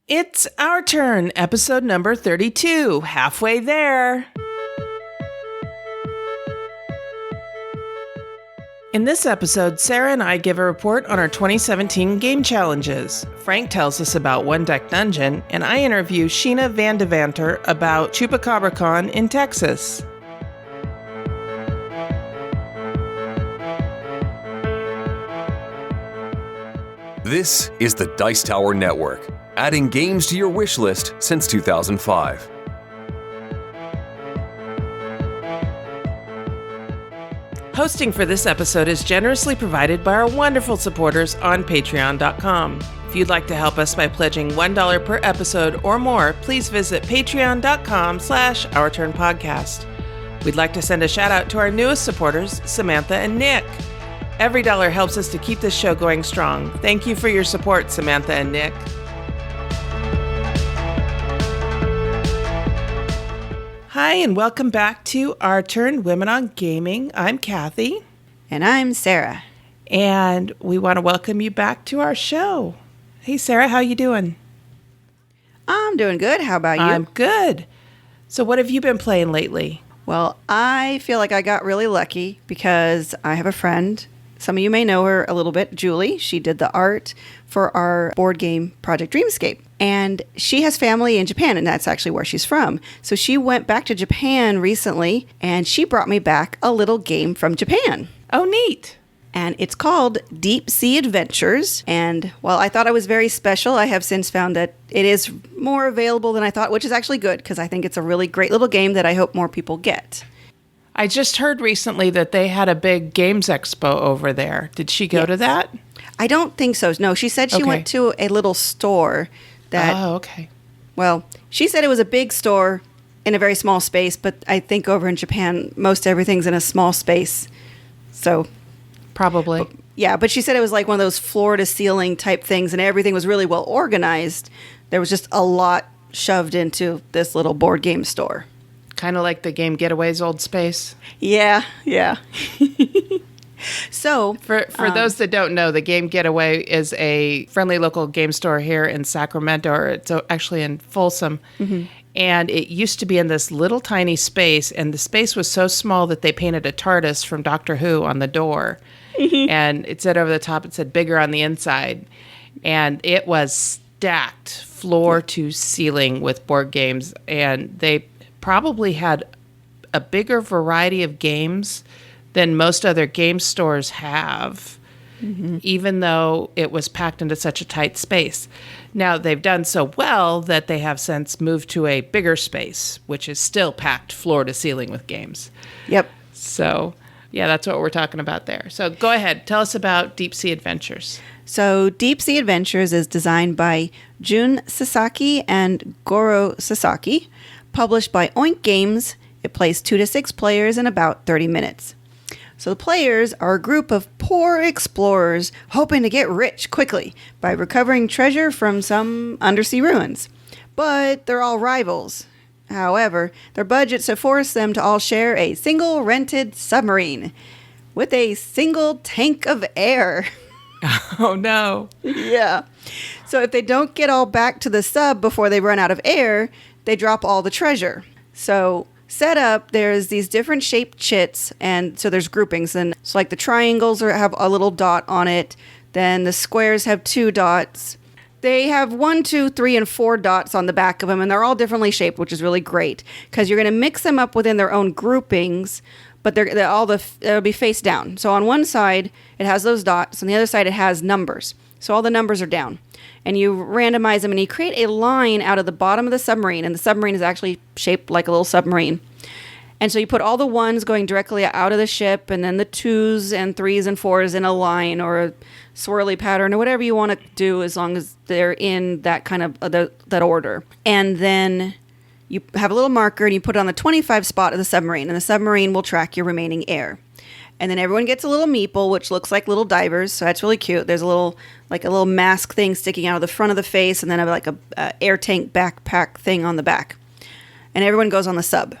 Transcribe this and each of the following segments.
It's our turn, episode number 32, halfway there. In this episode, Sarah and I give a report on our 2017 game challenges. Frank tells us about One Deck Dungeon, and I interview Sheena VanDeVanter about Chupacabra Con in Texas. This is the Dice Tower Network, adding games to your wish list since 2005. Hosting for this episode is generously provided by our wonderful supporters on patreon.com. If you'd like to help us by pledging $1 per episode or more, please visit patreon.com/OurTurnPodcast. We'd like to send a shout out to our newest supporters, Samantha and Nick. Every dollar helps us to keep this show going strong. Thank you for your support, Samantha and Nick. Hi, and welcome back to Our Turn Women on Gaming. I'm Cathy. And I'm Sarah. And we want to welcome you back to our show. Hey, Sarah, how you doing? I'm doing good. How about you? I'm good. So what have you been playing lately? Well, I feel like I got really lucky because I have a friend. Some of you may know her a little bit, Julie. She did the art for our board game Project Dreamscape. And she has family in Japan, and that's actually where she's from. So she went back to Japan recently, and she brought me back a little game from Japan. Oh, neat. And it's called Deep Sea Adventures. And while I thought it was very special, I have since found that it is more available than I thought, which is actually good because I think it's a really great little game that I hope more people get. I just heard recently that they had a big games expo over there. Did she go to that? I don't think so. No, she said she went to a little store that... Oh, okay. Well, she said it was a big store in a very small space, but I think over in Japan, most everything's in a small space. So... Probably. But she said it was like one of those floor-to-ceiling type things, and everything was really well organized. There was just a lot shoved into this little board game store. Kind of like the game Getaway's old space. Yeah. So, for those that don't know, the game Getaway is a friendly local game store here in Sacramento, or it's actually in Folsom. Mm-hmm. And it used to be in this little tiny space, and the space was so small that they painted a TARDIS from Doctor Who on the door. Mm-hmm. And it said over the top, it said bigger on the inside. And it was stacked floor to ceiling with board games, and they probably had a bigger variety of games than most other game stores have, even though it was packed into such a tight space. Now, they've done so well that they have since moved to a bigger space, which is still packed floor to ceiling with games. Yep. So, yeah, that's what we're talking about there. So go ahead. Tell us about Deep Sea Adventures. So Deep Sea Adventures is designed by Jun Sasaki and Goro Sasaki. Published by Oink Games, it plays 2 to 6 players in about 30 minutes. So the players are a group of poor explorers hoping to get rich quickly by recovering treasure from some undersea ruins. But they're all rivals. However, their budgets have forced them to all share a single rented submarine with a single tank of air. Oh, no. Yeah. So if they don't get all back to the sub before they run out of air, they drop all the treasure. So set up, there's these different shaped chits, and so there's groupings. And so like the triangles have a little dot on it. Then the squares have 2 dots. They have 1, 2, 3, and 4 dots on the back of them, and they're all differently shaped, which is really great because you're going to mix them up within their own groupings, but they'll be face down. So on one side, it has those dots. On the other side, it has numbers. So all the numbers are down. And you randomize them, and you create a line out of the bottom of the submarine, and the submarine is actually shaped like a little submarine. And so you put all the 1s going directly out of the ship, and then the 2s and 3s and 4s in a line or a swirly pattern or whatever you want to do, as long as they're in that kind of that order. And then you have a little marker, and you put it on the 25 spot of the submarine, and the submarine will track your remaining air. And then everyone gets a little meeple, which looks like little divers, so that's really cute. There's a little mask thing sticking out of the front of the face, and then like a air tank backpack thing on the back. And everyone goes on the sub.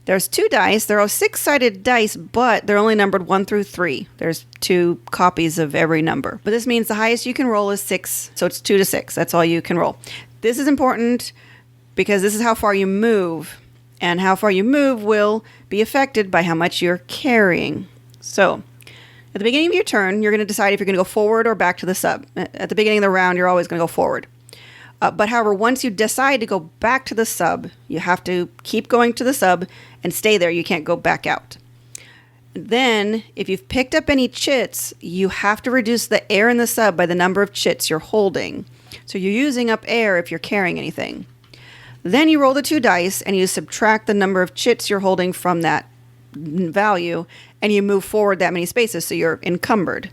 There's 2 dice. There are 6-sided dice, but they're only numbered 1 through 3. There's 2 copies of every number. But this means the highest you can roll is 6, so it's 2 to 6. That's all you can roll. This is important because this is how far you move. And how far you move will be affected by how much you're carrying. So, at the beginning of your turn, you're going to decide if you're going to go forward or back to the sub. At the beginning of the round, you're always going to go forward. But however, once you decide to go back to the sub, you have to keep going to the sub and stay there. You can't go back out. Then, if you've picked up any chits, you have to reduce the air in the sub by the number of chits you're holding. So you're using up air if you're carrying anything. Then you roll the 2 dice and you subtract the number of chits you're holding from that value and you move forward that many spaces so you're encumbered.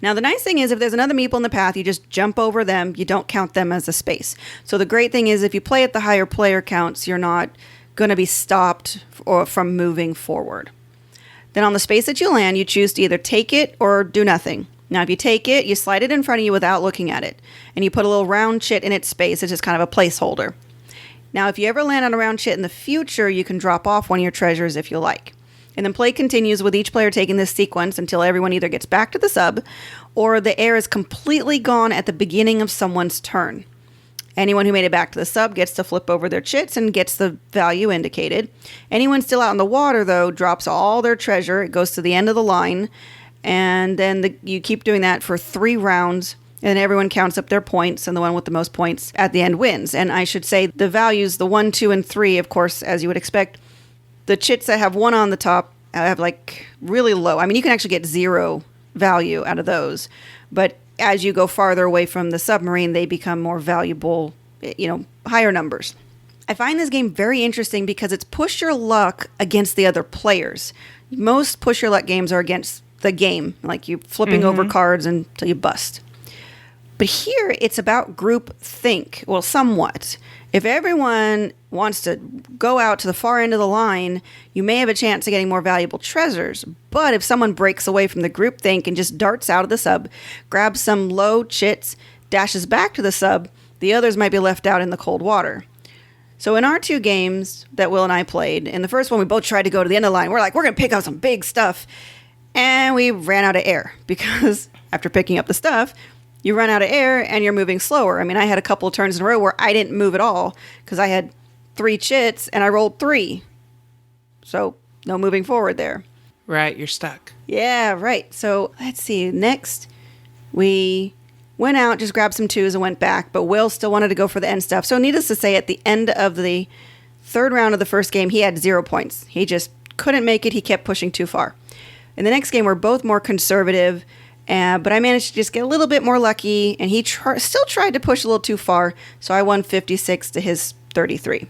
Now, the nice thing is if there's another meeple in the path, you just jump over them. You don't count them as a space. So the great thing is if you play at the higher player counts, you're not going to be stopped or from moving forward. Then on the space that you land, you choose to either take it or do nothing. Now, if you take it, you slide it in front of you without looking at it. And you put a little round chit in its space. It's just kind of a placeholder. Now, if you ever land on a round chit in the future, you can drop off one of your treasures if you like. And then play continues with each player taking this sequence until everyone either gets back to the sub or the air is completely gone at the beginning of someone's turn. Anyone who made it back to the sub gets to flip over their chits and gets the value indicated. Anyone still out in the water, though, drops all their treasure. It goes to the end of the line. And then you keep doing that for 3 rounds, and everyone counts up their points, and the one with the most points at the end wins. And I should say the values, the 1, 2, and 3, of course, as you would expect, the chits that have 1 on the top have like really low. I mean, you can actually get 0 value out of those. But as you go farther away from the submarine, they become more valuable, higher numbers. I find this game very interesting because it's push your luck against the other players. Most push your luck games are against the game, like you flipping over cards until you bust. But here it's about group think. Well, somewhat. If everyone wants to go out to the far end of the line, you may have a chance of getting more valuable treasures. But if someone breaks away from the group think and just darts out of the sub, grabs some low chits, dashes back to the sub, the others might be left out in the cold water. So in our 2 games that Will and I played, in the first one we both tried to go to the end of the line. We're like, we're going to pick up some big stuff. And we ran out of air because after picking up the stuff, you run out of air and you're moving slower. I mean, I had a couple of turns in a row where I didn't move at all because I had 3 chits and I rolled 3. So no moving forward there. Right, you're stuck. Yeah, right. So let's see. Next, we went out, just grabbed some 2s and went back. But Will still wanted to go for the end stuff. So needless to say, at the end of the 3rd round of the first game, he had 0 points. He just couldn't make it. He kept pushing too far. In the next game, we're both more conservative, but I managed to just get a little bit more lucky, and he still tried to push a little too far, so I won 56 to his 33.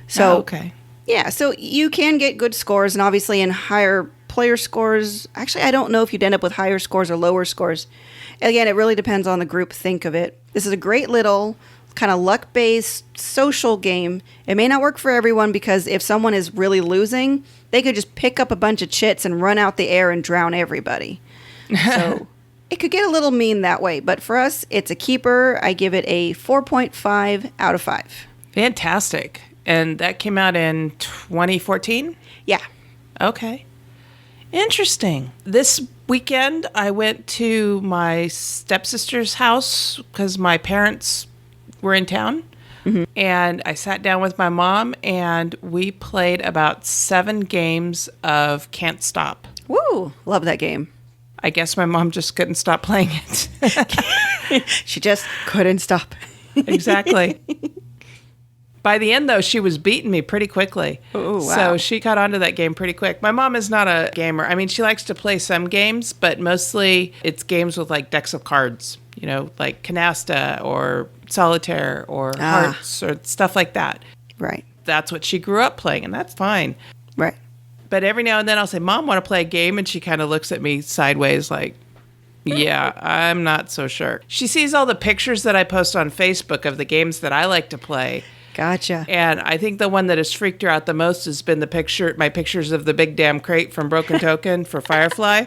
So, okay. Yeah, so you can get good scores, and obviously in higher player scores, actually, I don't know if you'd end up with higher scores or lower scores. Again, it really depends on the group think of it. This is a great little kind of luck-based social game. It may not work for everyone because if someone is really losing, they could just pick up a bunch of chits and run out the air and drown everybody. So it could get a little mean that way. But for us, it's a keeper. I give it a 4.5 out of 5. Fantastic. And that came out in 2014? Yeah. Okay. Interesting. This weekend, I went to my stepsister's house because my parents were in town. Mm-hmm. And I sat down with my mom and we played about 7 games of Can't Stop. Woo! Love that game. I guess my mom just couldn't stop playing it. She just couldn't stop. Exactly. By the end, though, she was beating me pretty quickly. Oh, wow. So she caught on to that game pretty quick. My mom is not a gamer. I mean, she likes to play some games, but mostly it's games with like decks of cards, like canasta or solitaire or hearts or stuff like that. Right. That's what she grew up playing, and that's fine. Right. But every now and then I'll say, Mom, want to play a game? And she kind of looks at me sideways like, yeah, I'm not so sure. She sees all the pictures that I post on Facebook of the games that I like to play. Gotcha. And I think the one that has freaked her out the most has been my pictures of the big damn crate from Broken Token for Firefly.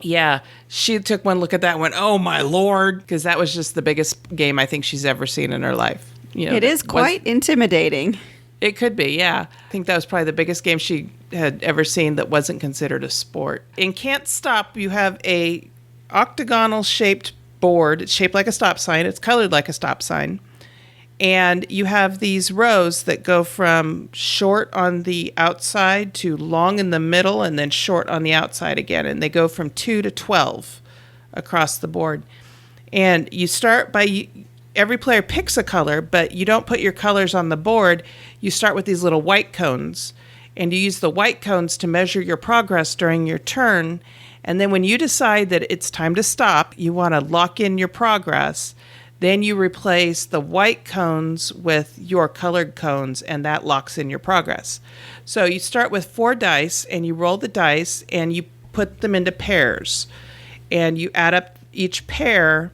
Yeah, she took one look at that and went, oh my Lord, because that was just the biggest game I think she's ever seen in her life. It is quite intimidating. It could be, yeah. I think that was probably the biggest game she had ever seen that wasn't considered a sport. In Can't Stop, you have a octagonal-shaped board. It's shaped like a stop sign. It's colored like a stop sign. And you have these rows that go from short on the outside to long in the middle and then short on the outside again. And they go from 2 to 12 across the board. And you start by, every player picks a color, but you don't put your colors on the board. You start with these little white cones. And you use the white cones to measure your progress during your turn. And then when you decide that it's time to stop, you want to lock in your progress, then you replace the white cones with your colored cones, and that locks in your progress. So you start with 4 dice, and you roll the dice, and you put them into pairs. And you add up each pair,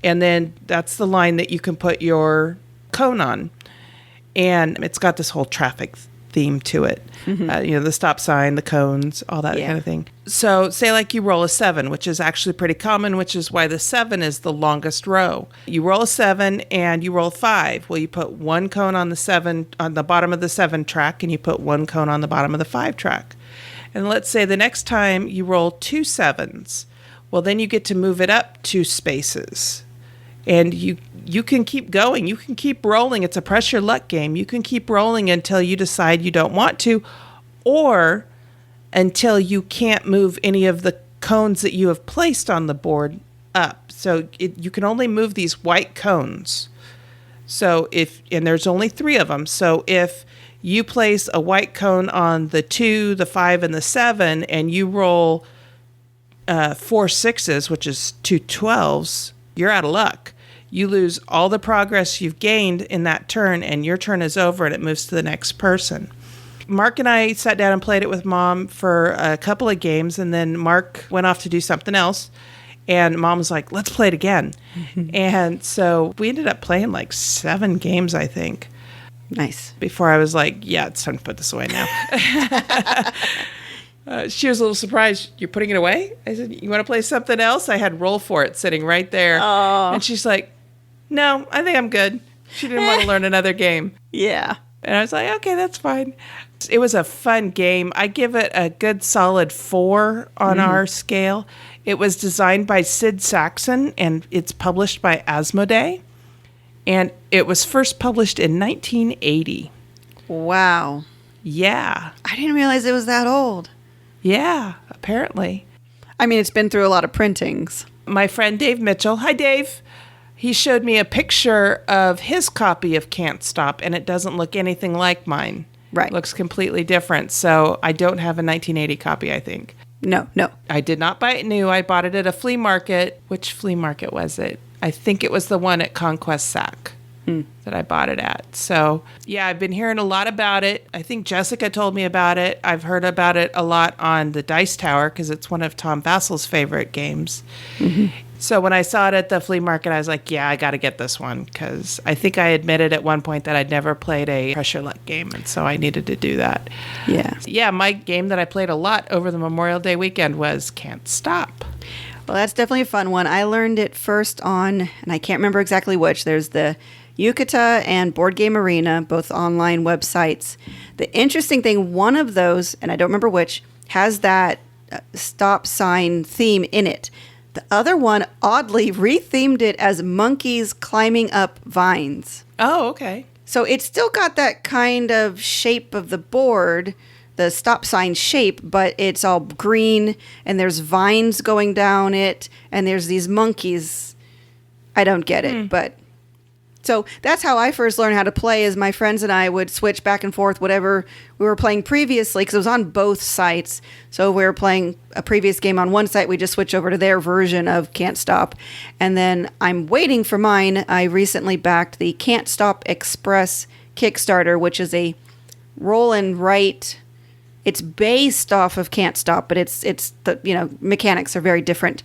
and then that's the line that you can put your cone on. And it's got this whole traffic theme to it. The stop sign, the cones, all that kind of thing. So say like you roll a 7, which is actually pretty common, which is why the 7 is the longest row. You roll a 7 and you roll 5. Well, you put 1 cone on the 7, on the bottom of the 7 track, and you put 1 cone on the bottom of the 5 track. And let's say the next time you roll 2 7s. Well, then you get to move it up 2 spaces. And you can keep going. You can keep rolling. It's a press your luck game. You can keep rolling until you decide you don't want to, or until you can't move any of the cones that you have placed on the board up. So you can only move these white cones. So and there's only 3 of them. So if you place a white cone on the 2, the 5, and the 7, and you roll 4 6s, which is 2 12s, you're out of luck. You lose all the progress you've gained in that turn, and your turn is over, and it moves to the next person. Mark and I sat down and played it with Mom for a couple of games, and then Mark went off to do something else, and Mom was like, let's play it again. And so we ended up playing like 7 games, I think. Nice. Before I was like, yeah, it's time to put this away now. She was a little surprised. You're putting it away? I said, you want to play something else? I had Roll For It sitting right there. Oh. And she's like, no, I think I'm good. She didn't want to learn another game. Yeah. And I was like, okay, that's fine. It was a fun game. I give it a good solid 4 on our scale. It was designed by Sid Saxon, and it's published by Asmodee. And it was first published in 1980. Wow. Yeah. I didn't realize it was that old. Yeah, apparently. I mean, it's been through a lot of printings. My friend Dave Mitchell, hi Dave, he showed me a picture of his copy of Can't Stop, and it doesn't look anything like mine. Right. It looks completely different. So I don't have a 1980 copy, I think. No. I did not buy it new. I bought it at a flea market. Which flea market was it? I think it was the one at Conquest Sac that I bought it at. So, yeah, I've been hearing a lot about it. I think Jessica told me about it. I've heard about it a lot on the Dice Tower because it's one of Tom Vassel's favorite games. So when I saw it at the flea market, I was like, yeah, I got to get this one because I think I admitted at one point that I'd never played a pressure luck game, and so I needed to do that. Yeah. Yeah, my game that I played a lot over the Memorial Day weekend was Can't Stop. Well, that's definitely a fun one. I learned it first on, and I can't remember exactly which. There's the Yucata and Board Game Arena, both online websites. The interesting thing, one of those, and I don't remember which, has that stop sign theme in it. The other one, oddly, rethemed it as monkeys climbing up vines. Oh, okay. So it's still got that kind of shape of the board, the stop sign shape, but it's all green, and there's vines going down it, and there's these monkeys. I don't get it, but... So that's how I first learned how to play, is my friends and I would switch back and forth whatever we were playing previously, because it was on both sites. So if we were playing a previous game on one site, we just switch over to their version of Can't Stop. And then I'm waiting for mine. I recently backed the Can't Stop Express Kickstarter, which is a roll and write. It's based off of Can't Stop, but it's the mechanics are very different.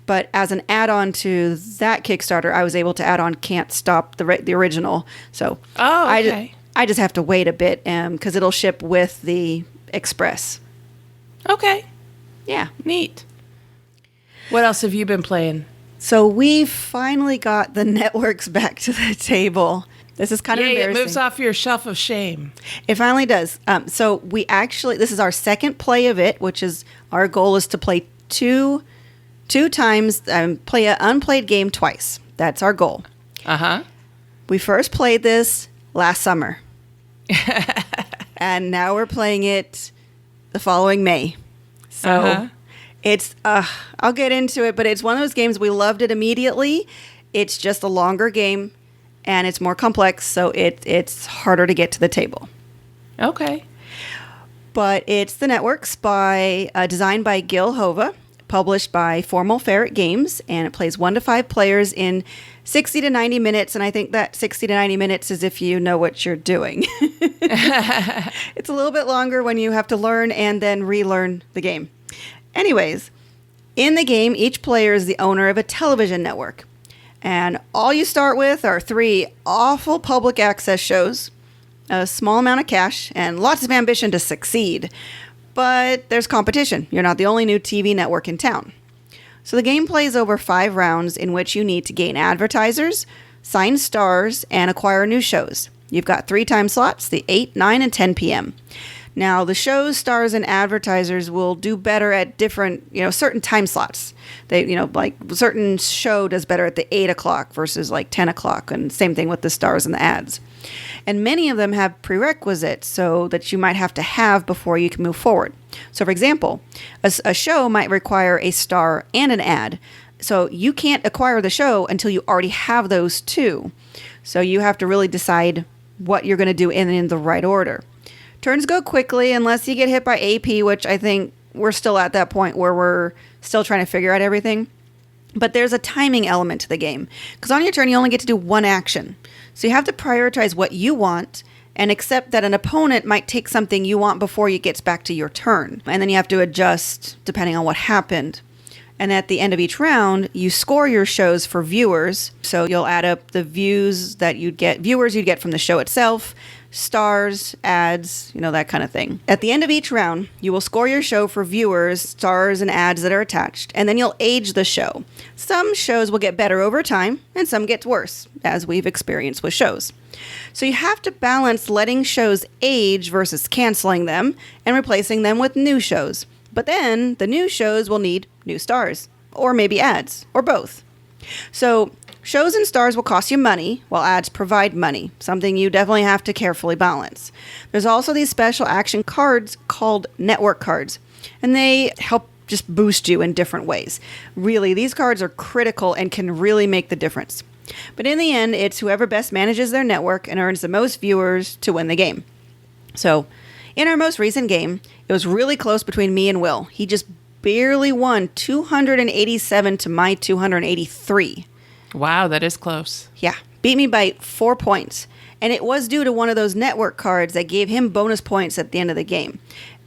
But as an add-on to that Kickstarter, I was able to add on Can't Stop, the original. So okay. I just have to wait a bit because it'll ship with the Express. Okay. Yeah. Neat. What else have you been playing? So we finally got the networks back to the table. This is kind of embarrassing. It moves off your shelf of shame. It finally does. So we actually, this is our second play of it, which is our goal is to play 2 2 times, play an unplayed game twice. That's our goal. Uh-huh. We first played this last summer. And now we're playing it the following May. So it's, I'll get into it, but it's one of those games we loved it immediately. It's just a longer game and it's more complex, so it's harder to get to the table. Okay. But it's The Networks designed by Gil Hova, published by Formal Ferret Games, and it plays 1 to 5 players in 60 to 90 minutes, and I think that 60 to 90 minutes is if you know what you're doing. It's a little bit longer when you have to learn and then relearn the game. Anyways, in the game, each player is the owner of a television network, and all you start with are 3 awful public access shows, a small amount of cash, and lots of ambition to succeed. But there's competition. You're not the only new TV network in town. So the game plays over 5 rounds in which you need to gain advertisers, sign stars, and acquire new shows. You've got 3 time slots, the 8, 9, and 10 p.m. Now, the shows, stars, and advertisers will do better at different, certain time slots. They, like certain show does better at the 8 o'clock versus like 10 o'clock, and same thing with the stars and the ads. And many of them have prerequisites so that you might have to have before you can move forward. So, for example, a show might require a star and an ad. So you can't acquire the show until you already have those 2. So you have to really decide what you're going to do in the right order. Turns go quickly unless you get hit by AP, which I think we're still at that point where we're still trying to figure out everything. But there's a timing element to the game, because on your turn you only get to do 1 action. So you have to prioritize what you want and accept that an opponent might take something you want before it gets back to your turn. And then you have to adjust depending on what happened. And at the end of each round, you score your shows for viewers. So you'll add up the viewers you'd get from the show itself, stars, ads, that kind of thing. At the end of each round, you will score your show for viewers, stars, and ads that are attached, and then you'll age the show. Some shows will get better over time, and some get worse, as we've experienced with shows. So you have to balance letting shows age versus canceling them and replacing them with new shows. But then the new shows will need new stars, or maybe ads, or both. So shows and stars will cost you money, while ads provide money, something you definitely have to carefully balance. There's also these special action cards called network cards, and they help just boost you in different ways. Really, these cards are critical and can really make the difference. But in the end, it's whoever best manages their network and earns the most viewers to win the game. So, in our most recent game, it was really close between me and Will. He just barely won 287 to my 283. Wow, that is close. Yeah, beat me by 4 points. And it was due to one of those network cards that gave him bonus points at the end of the game.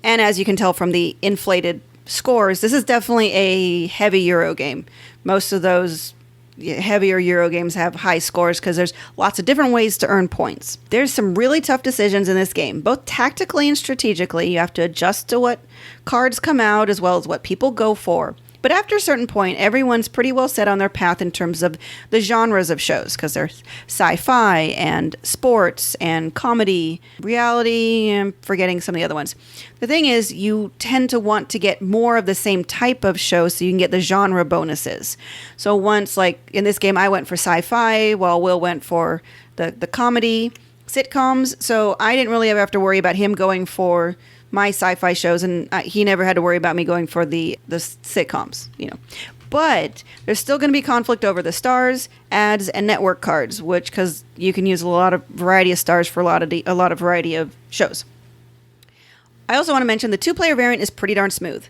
And as you can tell from the inflated scores, this is definitely a heavy Euro game. Most of those heavier Euro games have high scores because there's lots of different ways to earn points. There's some really tough decisions in this game, both tactically and strategically. You have to adjust to what cards come out as well as what people go for. But after a certain point, everyone's pretty well set on their path in terms of the genres of shows, because there's sci-fi and sports and comedy, reality, and forgetting some of the other ones. The thing is, you tend to want to get more of the same type of show so you can get the genre bonuses. So once, like in this game, I went for sci-fi, while Will went for the comedy sitcoms. So I didn't really ever have to worry about him going for my sci-fi shows, and he never had to worry about me going for the sitcoms, But there's still going to be conflict over the stars, ads, and network cards, because you can use a lot of variety of stars for a lot of variety of shows. I also want to mention the 2-player variant is pretty darn smooth.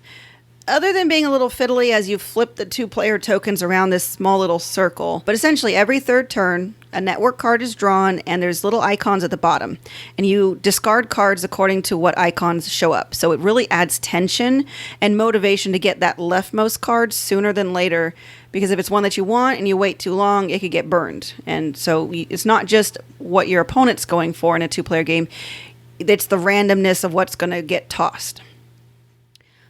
Other than being a little fiddly as you flip the 2-player tokens around this small little circle, but essentially every third turn, a network card is drawn and there's little icons at the bottom. And you discard cards according to what icons show up. So it really adds tension and motivation to get that leftmost card sooner than later, because if it's one that you want and you wait too long, it could get burned. And so it's not just what your opponent's going for in a 2-player game, it's the randomness of what's going to get tossed.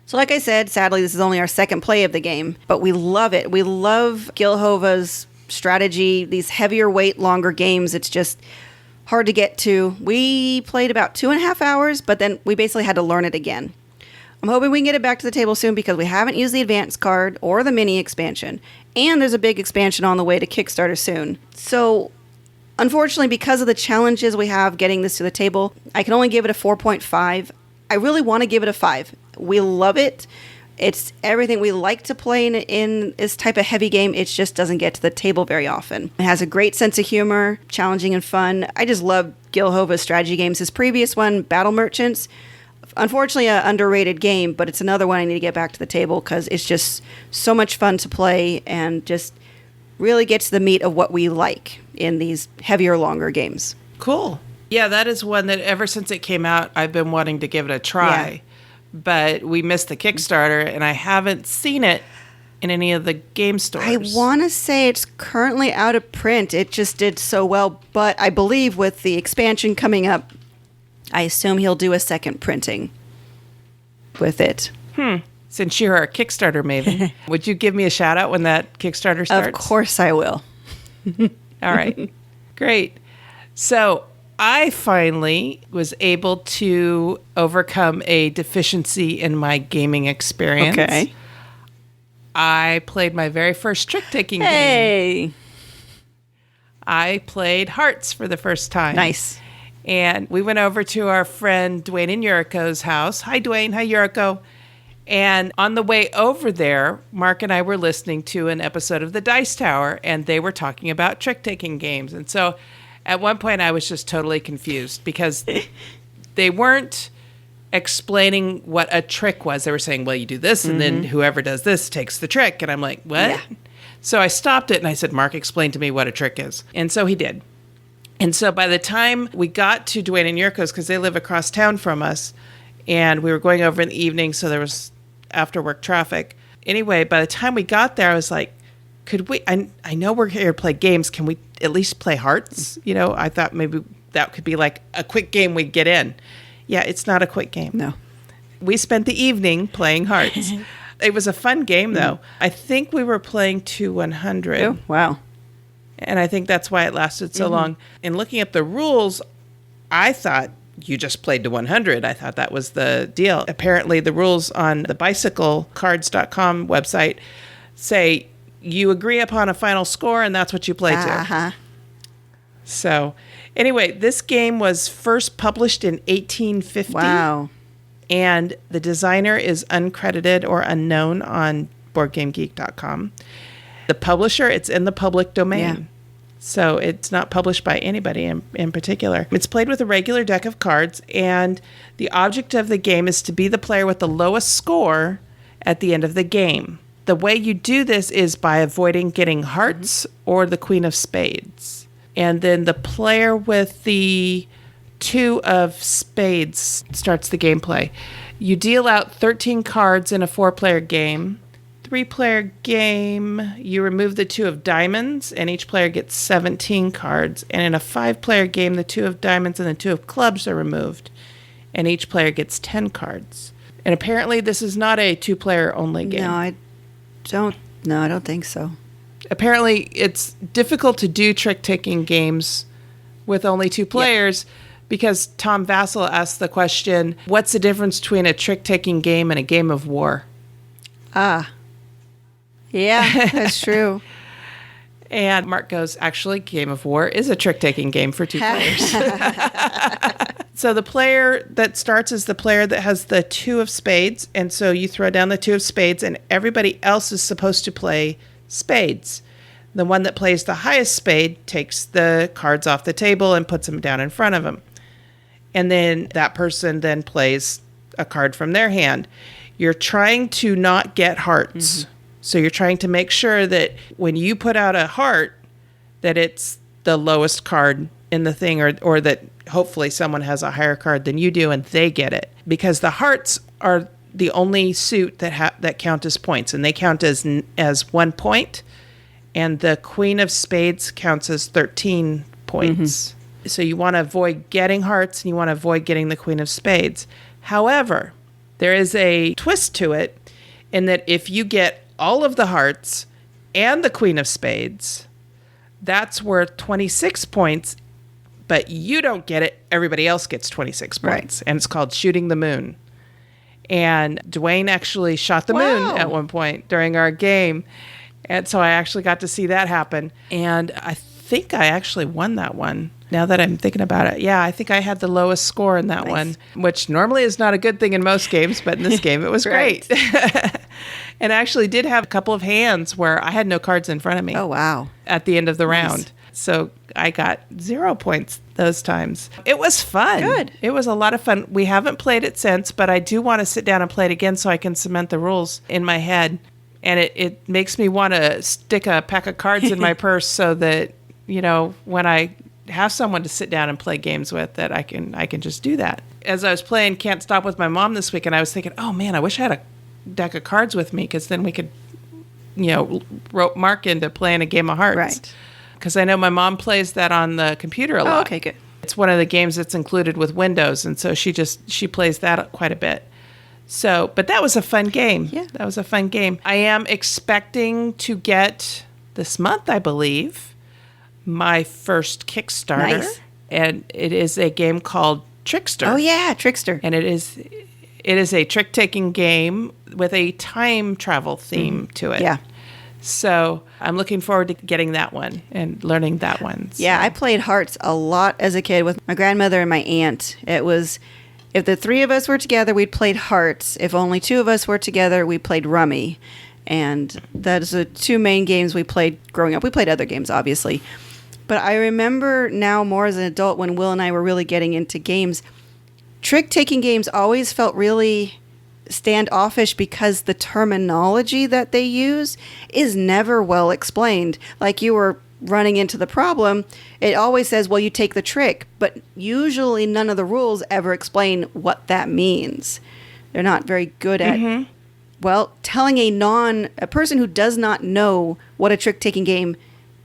So like I said, sadly, this is only our second play of the game, but we love it. We love Gil Hova's strategy, these heavier weight, longer games. It's just hard to get to. We played about 2.5 hours, but then we basically had to learn it again. I'm hoping we can get it back to the table soon because we haven't used the advanced card or the mini expansion. And there's a big expansion on the way to Kickstarter soon. So, unfortunately, because of the challenges we have getting this to the table, I can only give it a 4.5. I really want to give it a 5. We love it. It's everything we like to play in this type of heavy game. It just doesn't get to the table very often. It has a great sense of humor, challenging and fun. I just love Gil Hova's strategy games. His previous one, Battle Merchants, unfortunately an underrated game, but it's another one I need to get back to the table because it's just so much fun to play and just really gets the meat of what we like in these heavier, longer games. Cool. Yeah, that is one that ever since it came out, I've been wanting to give it a try. Yeah. But we missed the Kickstarter, and I haven't seen it in any of the game stores. I want to say it's currently out of print. It just did so well. But I believe with the expansion coming up, I assume he'll do a second printing with it. Since you're a Kickstarter maven, would you give me a shout out when that Kickstarter starts? Of course I will. All right. Great. So I finally was able to overcome a deficiency in my gaming experience. Okay. I played my very first trick-taking game. I played Hearts for the first time. Nice. And we went over to our friend Dwayne and Yuriko's house. Hi, Dwayne. Hi, Yuriko. And on the way over there, Mark and I were listening to an episode of The Dice Tower, and they were talking about trick-taking games. And so at one point, I was just totally confused because they weren't explaining what a trick was. They were saying, well, you do this, and then whoever does this takes the trick. And I'm like, what? Yeah. So I stopped it, and I said, Mark, explain to me what a trick is. And so he did. And so by the time we got to Dwayne and Yuriko's, because they live across town from us, and we were going over in the evening, so there was after-work traffic. Anyway, by the time we got there, I was like, could we, I know we're here to play games. Can we at least play Hearts? You know, I thought maybe that could be like a quick game we'd get in. Yeah, it's not a quick game. No. We spent the evening playing Hearts. It was a fun game, though. I think we were playing to 100. Oh, wow. And I think that's why it lasted so long. And looking up the rules, I thought you just played to 100. I thought that was the deal. Apparently, the rules on the bicyclecards.com website say you agree upon a final score, and that's what you play to. So, anyway, this game was first published in 1850. Wow. And the designer is uncredited or unknown on BoardGameGeek.com. The publisher, it's in the public domain. Yeah. So it's not published by anybody in particular. It's played with a regular deck of cards, and the object of the game is to be the player with the lowest score at the end of the game. The way you do this is by avoiding getting hearts or the queen of spades. And then the player with the 2 of spades starts the gameplay. You deal out 13 cards in a 4-player game. 3-player game, you remove the 2 of diamonds, and each player gets 17 cards. And in a 5-player game, the 2 of diamonds and the 2 of clubs are removed, and each player gets 10 cards. And apparently this is not a 2-player only game. No, I don't think so. Apparently it's difficult to do trick-taking games with only 2 players because Tom Vassell asked the question, what's the difference between a trick-taking game and a game of war? Yeah, that's true. And Mark goes, actually, Game of War is a trick-taking game for 2 players. So the player that starts is the player that has the 2 of spades. And so you throw down the 2 of spades, and everybody else is supposed to play spades. The one that plays the highest spade takes the cards off the table and puts them down in front of him. And then that person then plays a card from their hand. You're trying to not get hearts. So you're trying to make sure that when you put out a heart, that it's the lowest card in the thing, or that hopefully someone has a higher card than you do and they get it. Because the hearts are the only suit that count as points, and they count as 1 point, and the queen of spades counts as 13 points. So you want to avoid getting hearts, and you want to avoid getting the queen of spades. However, there is a twist to it in that if you get all of the hearts and the queen of spades, that's worth 26 points, but you don't get it. Everybody else gets 26 points. And it's called Shooting the Moon. And Dwayne actually shot the moon at one point during our game. And so I actually got to see that happen. And I think I actually won that one. Now that I'm thinking about it. Yeah, I think I had the lowest score in that one, which normally is not a good thing in most games, but in this game it was great. And I actually did have a couple of hands where I had no cards in front of me. Oh, wow. At the end of the round. So I got 0 points those times. It was fun. Good. It was a lot of fun. We haven't played it since, but I do want to sit down and play it again so I can cement the rules in my head. And it makes me want to stick a pack of cards in my purse so that, when I have someone to sit down and play games with, that I can just do that. As I was playing Can't Stop with my mom this week, and I was thinking, oh man, I wish I had a deck of cards with me, because then we could, rope Mark into playing a game of Hearts. Right. Because I know my mom plays that on the computer a lot. Oh, okay, good. It's one of the games that's included with Windows, and so she plays that quite a bit. So, but that was a fun game. Yeah. That was a fun game. I am expecting to get this month, I believe, my first Kickstarter. Nice. And it is a game called Trickster. Oh, yeah, Trickster. And it is a trick-taking game with a time travel theme to it. Yeah. So I'm looking forward to getting that one and learning that one. So. Yeah, I played Hearts a lot as a kid with my grandmother and my aunt. It was, if the three of us were together, we'd played Hearts. If only two of us were together, we played Rummy. And that is the two main games we played growing up. We played other games, obviously. But I remember now more as an adult when Will and I were really getting into games, trick-taking games always felt really standoffish because the terminology that they use is never well explained. Like you were running into the problem, it always says, well, you take the trick, but usually none of the rules ever explain what that means. They're not very good at, telling a person who does not know what a trick-taking game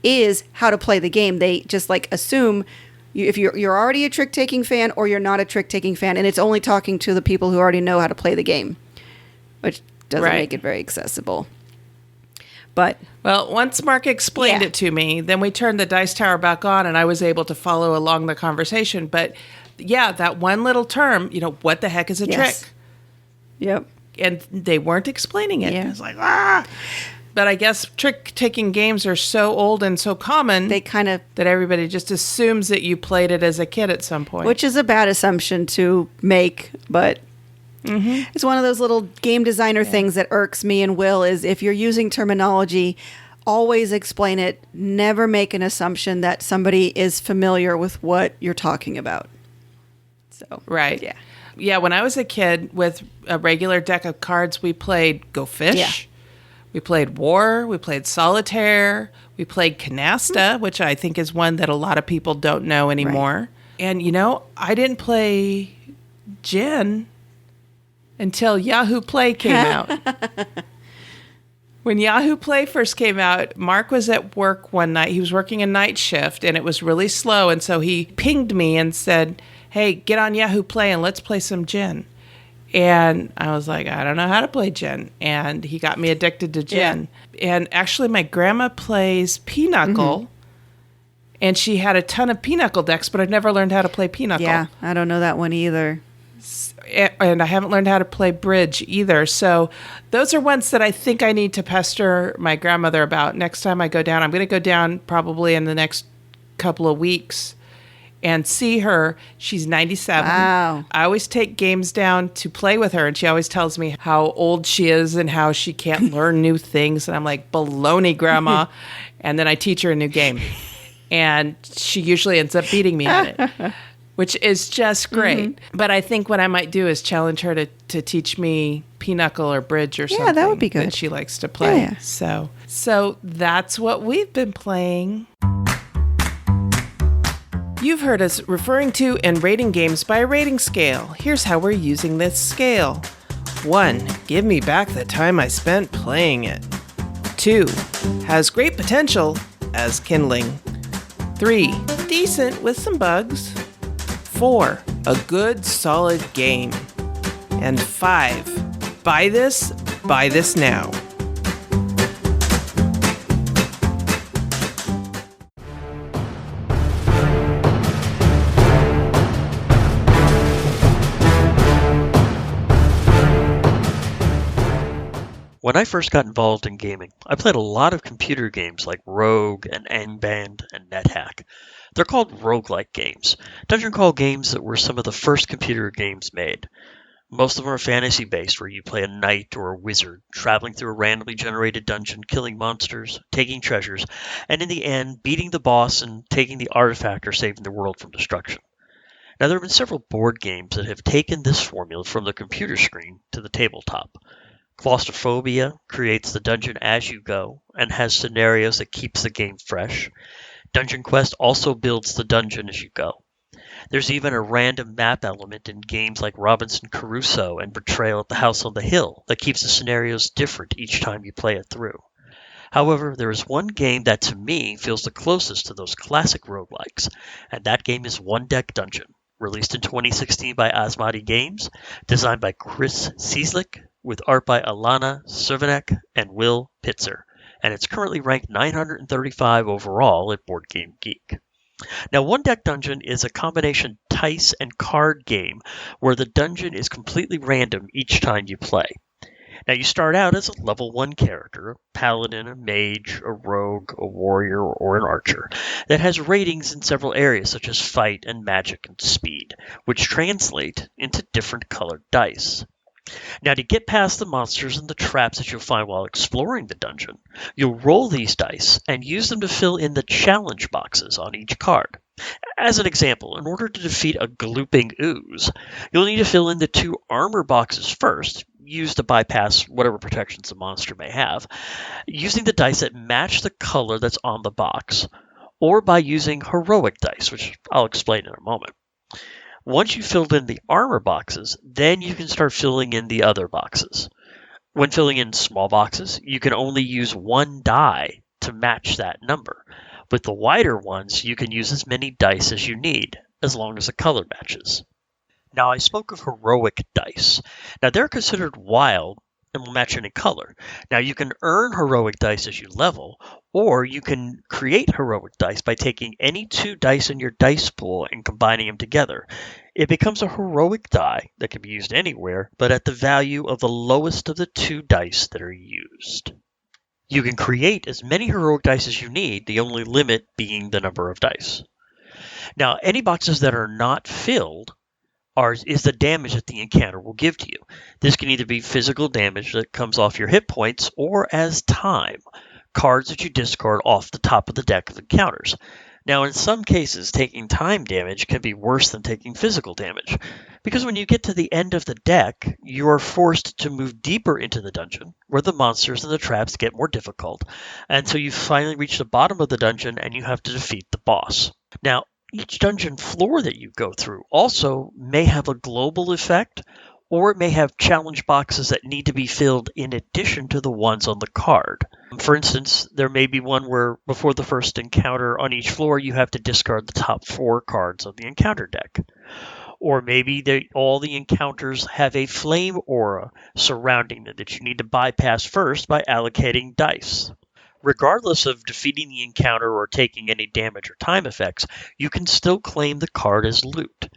is how to play the game. They just assume if you're already a trick-taking fan or you're not a trick-taking fan, and it's only talking to the people who already know how to play the game, which doesn't make it very accessible. But once Mark explained it to me, then we turned the dice tower back on and I was able to follow along the conversation. But yeah, that one little term, what the heck is a trick? Yep. And they weren't explaining it. Yeah. I was like, But I guess trick-taking games are so old and so common that everybody just assumes that you played it as a kid at some point. Which is a bad assumption to make, but it's one of those little game designer things that irks me and Will is if you're using terminology, always explain it. Never make an assumption that somebody is familiar with what you're talking about. So right. Yeah. Yeah, when I was a kid with a regular deck of cards, we played Go Fish. Yeah. We played War, we played Solitaire, we played Canasta, which I think is one that a lot of people don't know anymore. Right. And, I didn't play Gin until Yahoo Play came out. When Yahoo Play first came out, Mark was at work one night. He was working a night shift, and it was really slow. And so he pinged me and said, hey, get on Yahoo Play and let's play some Gin. And I was like, I don't know how to play Gin. And he got me addicted to Gin. Yeah. And actually, my grandma plays Pinochle. And she had a ton of Pinochle decks, but I've never learned how to play Pinochle. Yeah, I don't know that one either. And I haven't learned how to play Bridge either. So those are ones that I think I need to pester my grandmother about next time I go down. I'm going to go down probably in the next couple of weeks and see her. She's 97. Wow. I always take games down to play with her, and she always tells me how old she is and how she can't learn new things. And I'm like, baloney, Grandma. And then I teach her a new game. And she usually ends up beating me at it, which is just great. But I think what I might do is challenge her to teach me Pinochle or Bridge or something. Yeah, that would be good. That she likes to play. Yeah. So that's what we've been playing. You've heard us referring to and rating games by a rating scale. Here's how we're using this scale. 1. Give me back the time I spent playing it. 2. Has great potential as kindling. 3. Decent with some bugs. 4. A good solid game. And 5. Buy this now. When I first got involved in gaming, I played a lot of computer games like Rogue and Angband and NetHack. They're called roguelike games, dungeon crawl games that were some of the first computer games made. Most of them are fantasy-based, where you play a knight or a wizard, traveling through a randomly generated dungeon, killing monsters, taking treasures, and in the end, beating the boss and taking the artifact or saving the world from destruction. Now, there have been several board games that have taken this formula from the computer screen to the tabletop. Claustrophobia creates the dungeon as you go and has scenarios that keeps the game fresh. Dungeon Quest also builds the dungeon as you go. There's even a random map element in games like Robinson Crusoe and Betrayal at the House on the Hill that keeps the scenarios different each time you play it through. However, there is one game that to me feels the closest to those classic roguelikes, and that game is One Deck Dungeon, released in 2016 by Asmodee Games, designed by Chris Cieslik, with art by Alana Cervenek and Will Pitzer, and it's currently ranked 935 overall at Board Game Geek. Now, One Deck Dungeon is a combination dice and card game where the dungeon is completely random each time you play. Now, you start out as a level 1 character, a paladin, a mage, a rogue, a warrior, or an archer, that has ratings in several areas such as fight and magic and speed, which translate into different colored dice. Now, to get past the monsters and the traps that you'll find while exploring the dungeon, you'll roll these dice and use them to fill in the challenge boxes on each card. As an example, in order to defeat a glooping ooze, you'll need to fill in the 2 armor boxes first, used to bypass whatever protections the monster may have, using the dice that match the color that's on the box, or by using heroic dice, which I'll explain in a moment. Once you've filled in the armor boxes, then you can start filling in the other boxes. When filling in small boxes, you can only use 1 die to match that number. With the wider ones, you can use as many dice as you need, as long as the color matches. Now, I spoke of heroic dice. Now, they're considered wild and will match any color. Now, you can earn heroic dice as you level, or you can create heroic dice by taking any 2 dice in your dice pool and combining them together. It becomes a heroic die that can be used anywhere, but at the value of the lowest of the 2 dice that are used. You can create as many heroic dice as you need, the only limit being the number of dice. Now, any boxes that are not filled is the damage that the encounter will give to you. This can either be physical damage that comes off your hit points or as time, cards that you discard off the top of the deck of encounters. Now, in some cases, taking time damage can be worse than taking physical damage, because when you get to the end of the deck, you are forced to move deeper into the dungeon, where the monsters and the traps get more difficult, and so you finally reach the bottom of the dungeon and you have to defeat the boss. Now, each dungeon floor that you go through also may have a global effect, or it may have challenge boxes that need to be filled in addition to the ones on the card. For instance, there may be one where before the first encounter on each floor, you have to discard the top 4 cards of the encounter deck. Or maybe all the encounters have a flame aura surrounding them that you need to bypass first by allocating dice. Regardless of defeating the encounter or taking any damage or time effects, you can still claim the card as loot.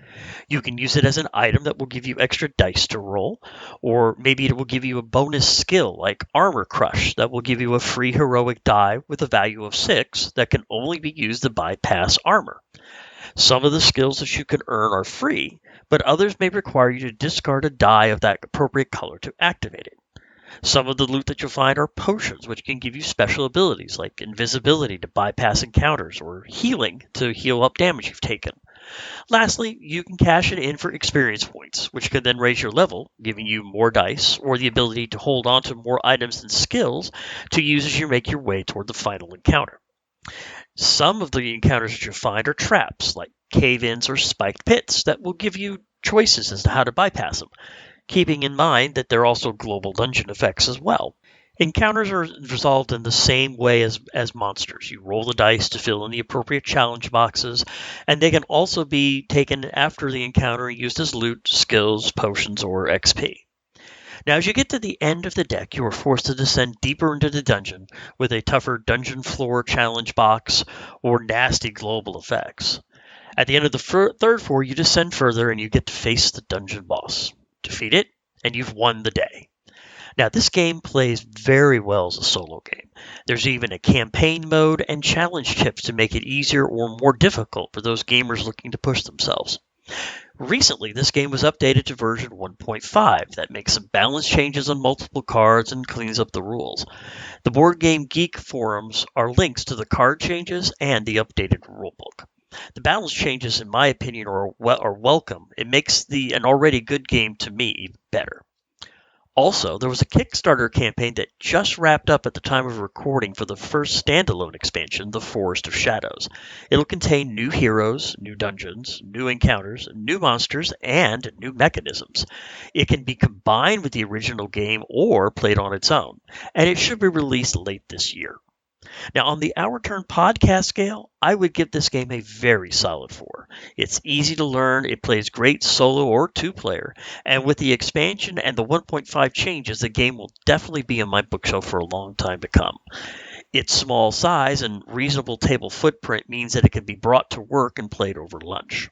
You can use it as an item that will give you extra dice to roll, or maybe it will give you a bonus skill like Armor Crush that will give you a free heroic die with a value of 6 that can only be used to bypass armor. Some of the skills that you can earn are free, but others may require you to discard a die of that appropriate color to activate it. Some of the loot that you'll find are potions, which can give you special abilities like invisibility to bypass encounters or healing to heal up damage you've taken. Lastly, you can cash it in for experience points, which can then raise your level, giving you more dice or the ability to hold on to more items and skills to use as you make your way toward the final encounter. Some of the encounters that you'll find are traps, like cave-ins or spiked pits, that will give you choices as to how to bypass them, keeping in mind that there are also global dungeon effects as well. Encounters are resolved in the same way as monsters. You roll the dice to fill in the appropriate challenge boxes, and they can also be taken after the encounter and used as loot, skills, potions, or XP. Now, as you get to the end of the deck, you are forced to descend deeper into the dungeon with a tougher dungeon floor challenge box or nasty global effects. At the end of the third floor, you descend further and you get to face the dungeon boss. Defeat it, and you've won the day. Now, this game plays very well as a solo game. There's even a campaign mode and challenge tips to make it easier or more difficult for those gamers looking to push themselves. Recently, this game was updated to version 1.5 that makes some balance changes on multiple cards and cleans up the rules. The Board Game Geek forums are links to the card changes and the updated rulebook. The balance changes, in my opinion, are welcome. It makes an already good game, to me, even better. Also, there was a Kickstarter campaign that just wrapped up at the time of recording for the first standalone expansion, The Forest of Shadows. It'll contain new heroes, new dungeons, new encounters, new monsters, and new mechanisms. It can be combined with the original game or played on its own, and it should be released late this year. Now, on the Our Turn podcast scale, I would give this game a very solid 4. It's easy to learn, it plays great solo or 2-player, and with the expansion and the 1.5 changes, the game will definitely be on my bookshelf for a long time to come. Its small size and reasonable table footprint means that it can be brought to work and played over lunch.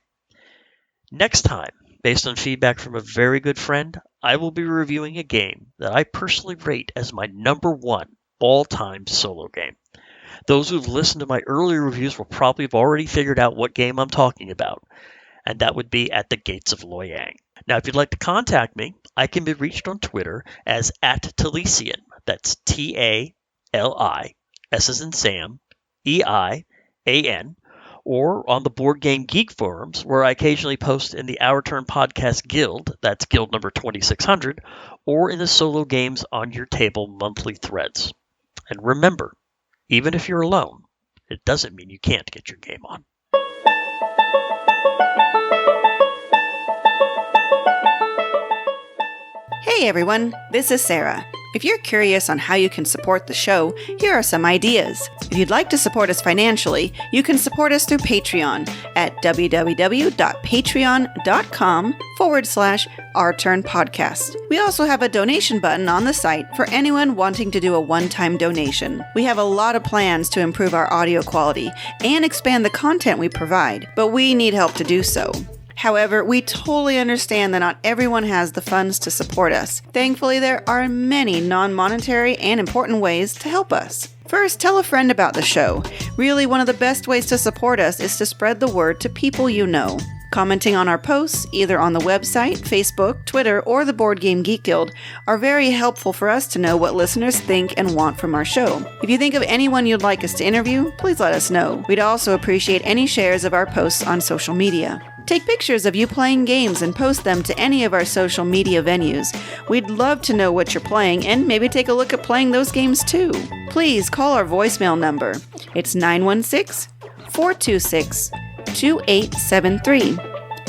Next time, based on feedback from a very good friend, I will be reviewing a game that I personally rate as my number 1 all-time solo game. Those who've listened to my earlier reviews will probably have already figured out what game I'm talking about, and that would be At the Gates of Loyang. Now, if you'd like to contact me, I can be reached on Twitter as @Talisian. That's T-A-L-I, S as in Sam, E-I-A-N, or on the Board Game Geek forums, where I occasionally post in the Our Turn Podcast Guild, that's guild number 2600, or in the Solo Games on Your Table monthly threads. And remember, even if you're alone, it doesn't mean you can't get your game on. Hey everyone, this is Sarah. If you're curious on how you can support the show, here are some ideas. If you'd like to support us financially, you can support us through Patreon at www.patreon.com/OurTurnPodcast. We also have a donation button on the site for anyone wanting to do a one-time donation. We have a lot of plans to improve our audio quality and expand the content we provide, but we need help to do so. However, we totally understand that not everyone has the funds to support us. Thankfully, there are many non-monetary and important ways to help us. First, tell a friend about the show. Really, one of the best ways to support us is to spread the word to people you know. Commenting on our posts, either on the website, Facebook, Twitter, or the Board Game Geek Guild, are very helpful for us to know what listeners think and want from our show. If you think of anyone you'd like us to interview, please let us know. We'd also appreciate any shares of our posts on social media. Take pictures of you playing games and post them to any of our social media venues. We'd love to know what you're playing and maybe take a look at playing those games too. Please call our voicemail number. It's 916-426-2873.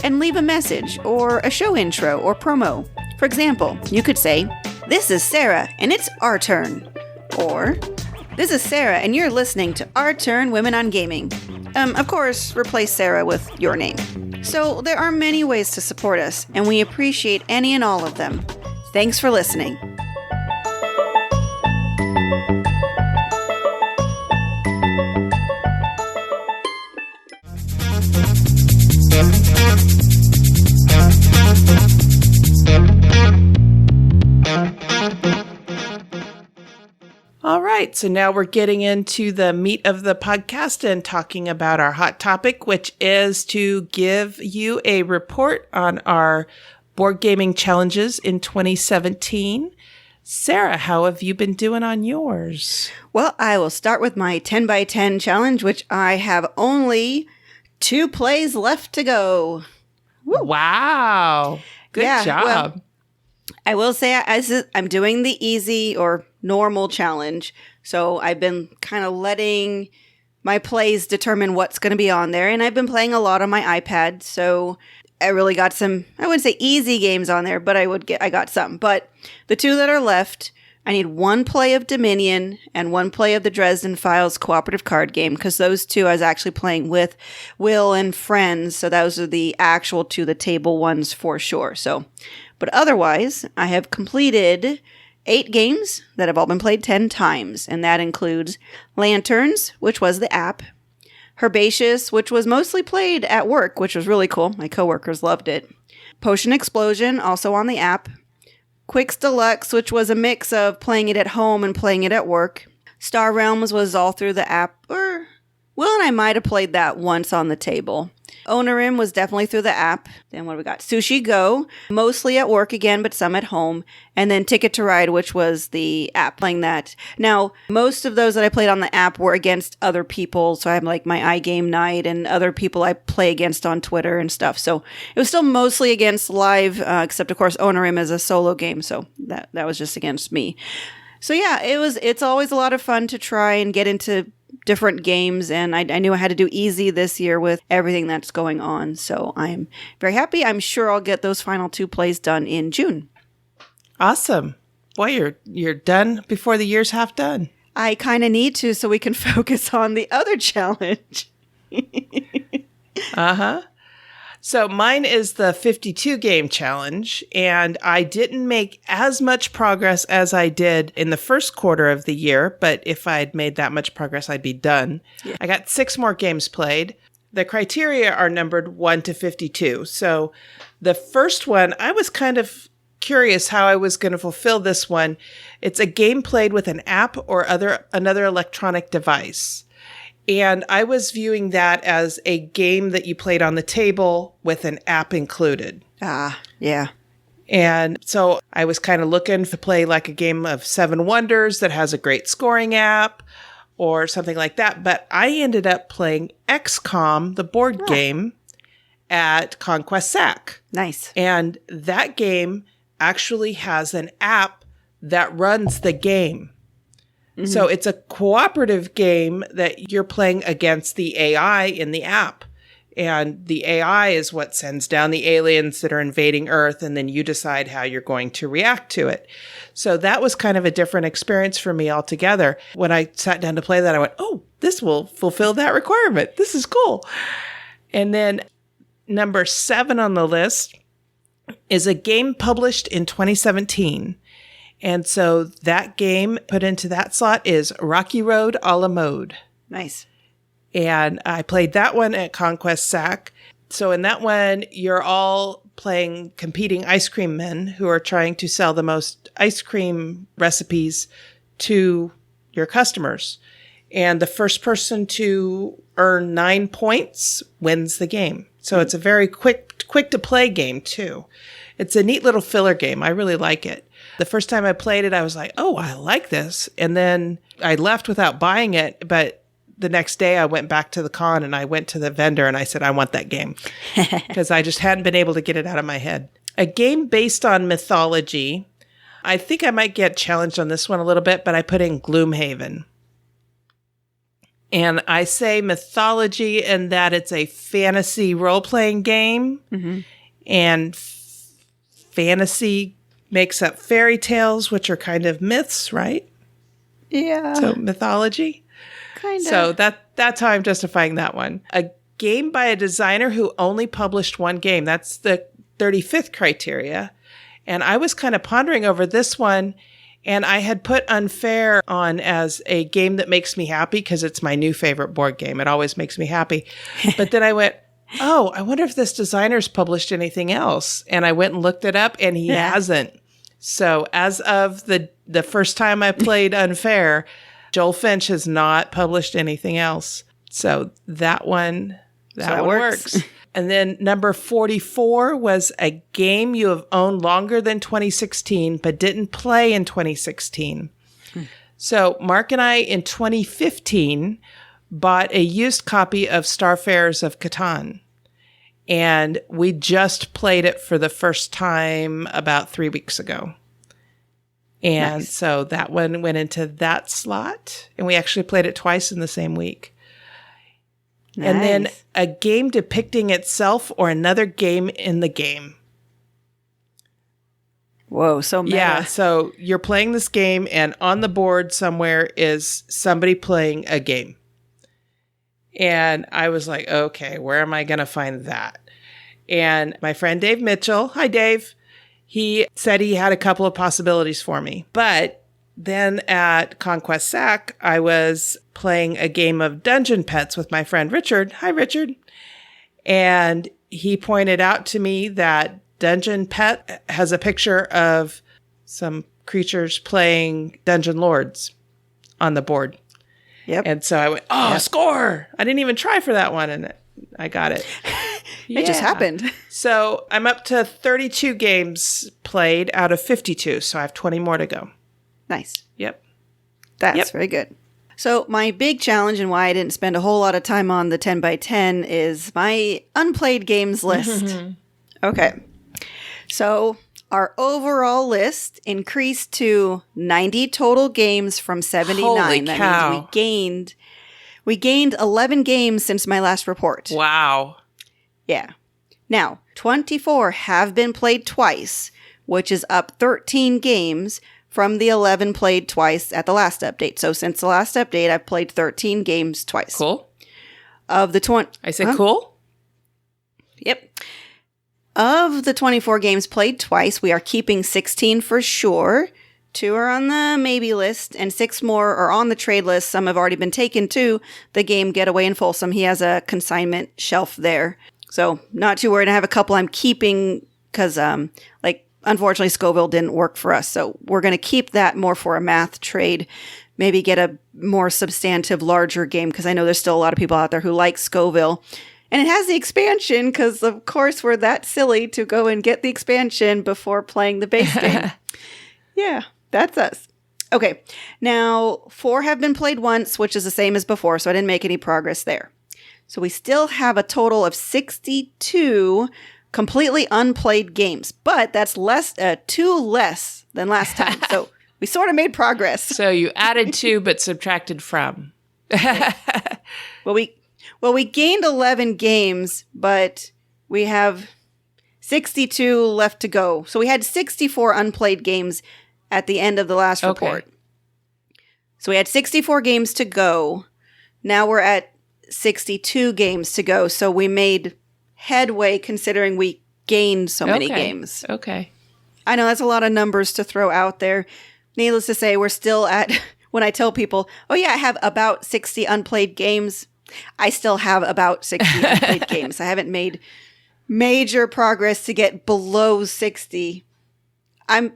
And leave a message or a show intro or promo. For example, you could say, "This is Sarah and it's our turn." Or, "This is Sarah and you're listening to Our Turn Women on Gaming." Of course, replace Sarah with your name. So there are many ways to support us, and we appreciate any and all of them. Thanks for listening. All right, so now we're getting into the meat of the podcast and talking about our hot topic, which is to give you a report on our board gaming challenges in 2017. Sarah, how have you been doing on yours? Well, I will start with my 10 by 10 challenge, which I have only 2 plays left to go. Woo. Wow. Good job. Well, I will say I'm doing the easy or normal challenge. So I've been kind of letting my plays determine what's going to be on there. And I've been playing a lot on my iPad. So I really got some, I wouldn't say easy games on there, but I got some. But the 2 that are left, I need 1 play of Dominion and 1 play of the Dresden Files cooperative card game, because those 2 I was actually playing with Will and friends. So those are the actual to the table ones for sure. So, but otherwise, I have completed 8 games that have all been played 10 times, and that includes Lanterns, which was the app, Herbaceous, which was mostly played at work, which was really cool. My coworkers loved it. Potion Explosion, also on the app, Quicks Deluxe, which was a mix of playing it at home and playing it at work. Star Realms was all through the app, or Will and I might have played that once on the table. Ownerim was definitely through the app. Then what do we got? Sushi Go, mostly at work again, but some at home. And then Ticket to Ride, which was the app, playing that. Now, most of those that I played on the app were against other people. So I have like my iGame night and other people I play against on Twitter and stuff. So it was still mostly against live, except of course Ownerim is a solo game. So that was just against me. So yeah, it's always a lot of fun to try and get into different games, and I knew I had to do easy this year with everything that's going on. So I'm very happy. I'm sure I'll get those final 2 plays done in June. Awesome. Boy, you're done before the year's half done. I kind of need to so we can focus on the other challenge. Uh-huh. So mine is the 52 game challenge, and I didn't make as much progress as I did in the first quarter of the year, but if I'd made that much progress, I'd be done. Yeah. I got 6 more games played. The criteria are numbered 1 to 52. So the first one, I was kind of curious how I was going to fulfill this one. It's a game played with an app or another electronic device. And I was viewing that as a game that you played on the table with an app included. Ah, yeah. And so I was kind of looking to play like a game of Seven Wonders that has a great scoring app or something like that. But I ended up playing XCOM, the board game, at Conquest Sac. Nice. And that game actually has an app that runs the game. Mm-hmm. So it's a cooperative game that you're playing against the AI in the app. And the AI is what sends down the aliens that are invading Earth, and then you decide how you're going to react to it. So that was kind of a different experience for me altogether. When I sat down to play that, I went, oh, this will fulfill that requirement. This is cool. And then number 7 on the list is a game published in 2017. And so that game put into that slot is Rocky Road a la mode. Nice. And I played that one at Conquest Sac. So in that one, you're all playing competing ice cream men who are trying to sell the most ice cream recipes to your customers. And the first person to earn 9 points wins the game. So it's a very quick to play game too. It's a neat little filler game. I really like it. The first time I played it, I was like, oh, I like this. And then I left without buying it. But the next day I went back to the con and I went to the vendor and I said, I want that game because I just hadn't been able to get it out of my head. A game based on mythology. I think I might get challenged on this one a little bit, but I put in Gloomhaven. And I say mythology in that it's a fantasy role-playing game. Mm-hmm. And fantasy makes up fairy tales, which are kind of myths, right? Yeah. So mythology. Kind of. So that's how I'm justifying that one. A game by a designer who only published one game. That's the 35th criteria. And I was kind of pondering over this one, and I had put Unfair on as a game that makes me happy because it's my new favorite board game. It always makes me happy. But then I went, oh, I wonder if this designer's published anything else. And I went and looked it up, and he hasn't. So as of the first time I played Unfair, Joel Finch has not published anything else. So that one works. And then number 44 was a game you have owned longer than 2016, but didn't play in 2016. So Mark and I in 2015 bought a used copy of Starfarers of Catan. And we just played it for the first time about 3 weeks ago. And so that one went into that slot. And we actually played it twice in the same week. Nice. And then a game depicting itself or another game in the game. Whoa, so meta. Yeah, so you're playing this game and on the board somewhere is somebody playing a game. And I was like, okay, where am I going to find that? And my friend Dave Mitchell, hi Dave, he said he had a couple of possibilities for me. But then at Conquest Sac, I was playing a game of Dungeon Pets with my friend Richard. Hi, Richard. And he pointed out to me that Dungeon Pet has a picture of some creatures playing Dungeon Lords on the board. Yep. And so I went, score! I didn't even try for that one, and I got it. It just happened. So I'm up to 32 games played out of 52, so I have 20 more to go. Nice. Yep. That's very good. So my big challenge and why I didn't spend a whole lot of time on the 10 by 10 is my unplayed games list. Okay. So our overall list increased to 90 total games from 79. Holy that cow. means we gained 11 games since my last report. Wow. Yeah. Now, 24 have been played twice, which is up 13 games from the 11 played twice at the last update. So since the last update, I've played 13 games twice. Cool. Of the 20... I said cool? Yep. Of the 24 games played twice, we are keeping 16 for sure. 2 are on the maybe list, and 6 more are on the trade list. Some have already been taken to the game Getaway in Folsom. He has a consignment shelf there. So not too worried. I have a couple I'm keeping because, unfortunately, Scoville didn't work for us. So we're going to keep that more for a math trade. Maybe get a more substantive, larger game because I know there's still a lot of people out there who like Scoville. And it has the expansion because, of course, we're that silly to go and get the expansion before playing the base game. Yeah, that's us. Okay, now 4 have been played once, which is the same as before, so I didn't make any progress there. So we still have a total of 62 completely unplayed games, but that's 2 less than last time. So we sort of made progress. So you added 2 but subtracted from. Well, we gained 11 games, but we have 62 left to go. So we had 64 unplayed games at the end of the last report. So we had 64 games to go. Now we're at 62 games to go. So we made headway considering we gained so many games. Okay. I know that's a lot of numbers to throw out there. Needless to say, we're still at, when I tell people, oh yeah, I have about 60 unplayed games, I still have about 60 unplayed games. I haven't made major progress to get below 60. I'm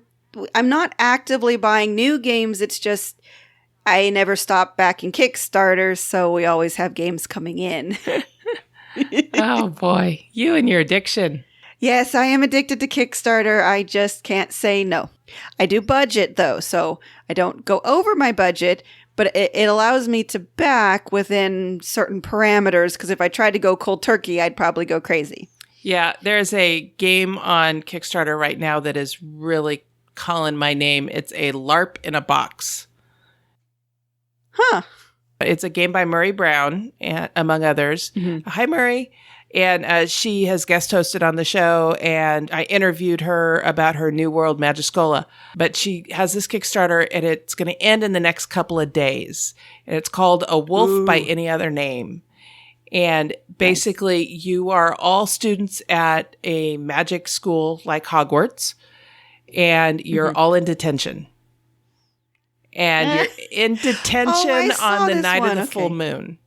not actively buying new games. It's just I never stop backing Kickstarter, so we always have games coming in. Oh boy, you and your addiction. Yes, I am addicted to Kickstarter. I just can't say no. I do budget though, so I don't go over my budget, but it allows me to back within certain parameters because if I tried to go cold turkey, I'd probably go crazy. Yeah, there's a game on Kickstarter right now that is really calling my name. It's a LARP in a box. Huh. It's a game by Murray Brown, among others. Mm-hmm. Hi, Murray. And she has guest hosted on the show, and I interviewed her about her New World Magiscola. But she has this Kickstarter, and it's going to end in the next couple of days. And it's called A Wolf by Any Other Name. And basically, you are all students at a magic school like Hogwarts, and you're all in detention. And you're in detention on the night of the full moon.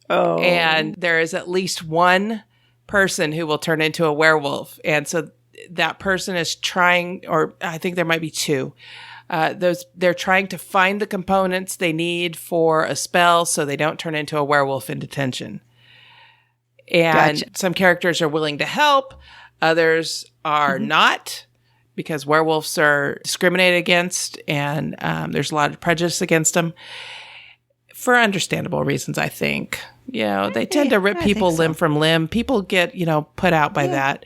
Oh. And there is at least one person who will turn into a werewolf. And so that person is trying, or I think there might be 2. They're trying to find the components they need for a spell so they don't turn into a werewolf in detention. And some characters are willing to help. Others are not, because werewolves are discriminated against, and there's a lot of prejudice against them. For understandable reasons, I think. You know, they tend to rip people limb from limb. People get, put out by that.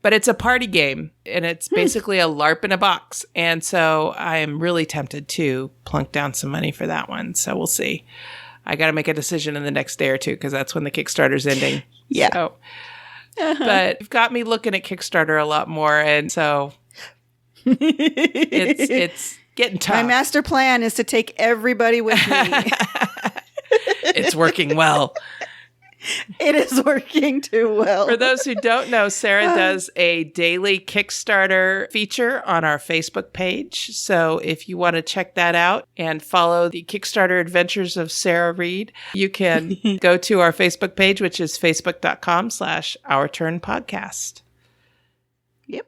But it's a party game, and it's basically a LARP in a box. And so I am really tempted to plunk down some money for that one. So we'll see. I got to make a decision in the next day or two, because that's when the Kickstarter's ending. Yeah. So, but you've got me looking at Kickstarter a lot more, and so it's getting tough. My master plan is to take everybody with me. It's working well. It is working too well. For those who don't know, Sarah does a daily Kickstarter feature on our Facebook page. So if you want to check that out and follow the Kickstarter adventures of Sarah Reed, you can go to our Facebook page, which is facebook.com/OurTurnPodcast. Yep.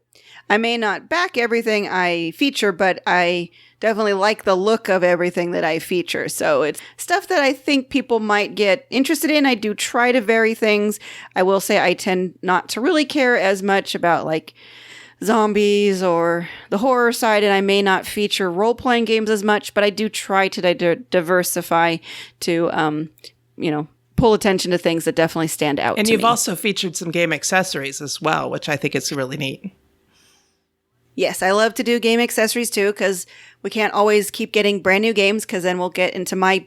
I may not back everything I feature, but I definitely like the look of everything that I feature. So it's stuff that I think people might get interested in. I do try to vary things. I will say I tend not to really care as much about like zombies or the horror side, and I may not feature role-playing games as much, but I do try to diversify to, pull attention to things that definitely stand out to me. And you've also featured some game accessories as well, which I think is really neat. Yes, I love to do game accessories too, because we can't always keep getting brand new games, because then we'll get into my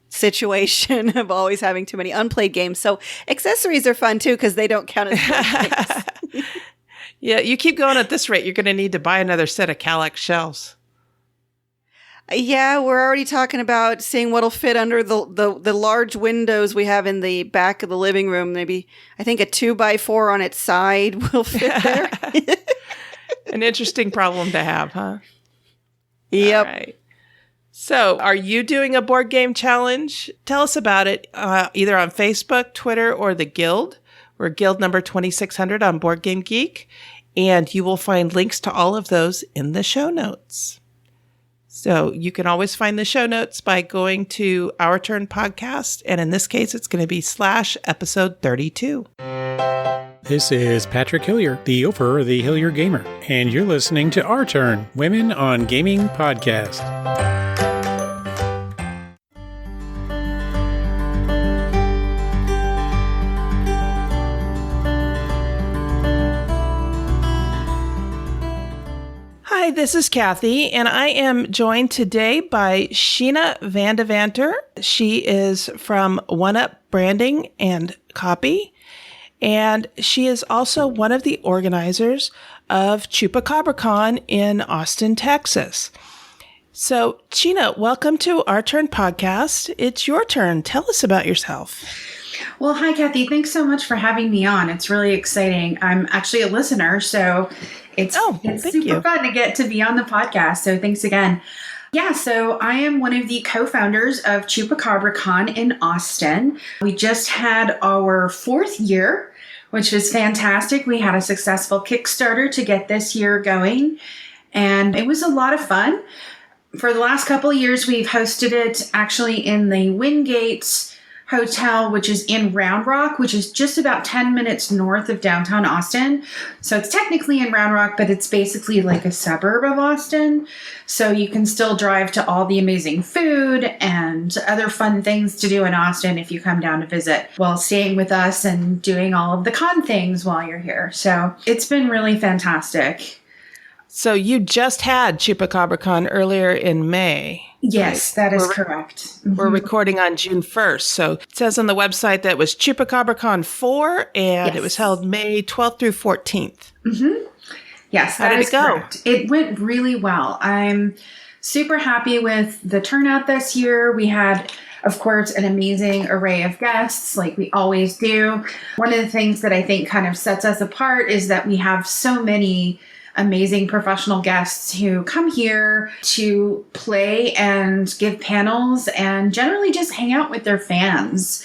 situation of always having too many unplayed games. So accessories are fun too, because they don't count as games. Yeah, you keep going at this rate, you're going to need to buy another set of Kallax shelves. Yeah, we're already talking about seeing what'll fit under the large windows we have in the back of the living room. Maybe, I think a 2x4 on its side will fit there. An interesting problem to have, huh? Yep. All right. So, are you doing a board game challenge? Tell us about it, either on Facebook, Twitter, or the Guild. We're Guild number 2600 on Board Game Geek, and you will find links to all of those in the show notes. So you can always find the show notes by going to Our Turn Podcast, and in this case, it's going to be /episode 32. This is Patrick Hillier, the Oprah of the Hillier Gamer, and you're listening to Our Turn, Women on Gaming Podcast. Hi, this is Cathy, and I am joined today by Sheena VanDeVanter. She is from One Up Branding and Copy, and she is also one of the organizers of Chupacabra Con in Austin, Texas. So, Sheena, welcome to Our Turn Podcast. It's your turn. Tell us about yourself. Well, hi, Cathy. Thanks so much for having me on. It's really exciting. I'm actually a listener, so it's super fun to get to be on the podcast. So thanks again. Yeah, so I am one of the co-founders of Chupacabra Con in Austin. We just had our 4th year, which was fantastic. We had a successful Kickstarter to get this year going, and it was a lot of fun. For the last couple of years, we've hosted it actually in the Wingate Hotel, which is in Round Rock, which is just about 10 minutes north of downtown Austin. So it's technically in Round Rock, but it's basically like a suburb of Austin. So you can still drive to all the amazing food and other fun things to do in Austin if you come down to visit while staying with us and doing all of the con things while you're here. So it's been really fantastic. So you just had Chupacabra Con earlier in May. Yes, that is correct. We're recording on June 1st. So it says on the website that was Chupacabra Con 4, and it was held May 12th through 14th. Mm-hmm. Yes, that is correct. It went really well. I'm super happy with the turnout this year. We had, of course, an amazing array of guests, like we always do. One of the things that I think kind of sets us apart is that we have so many amazing professional guests who come here to play and give panels and generally just hang out with their fans.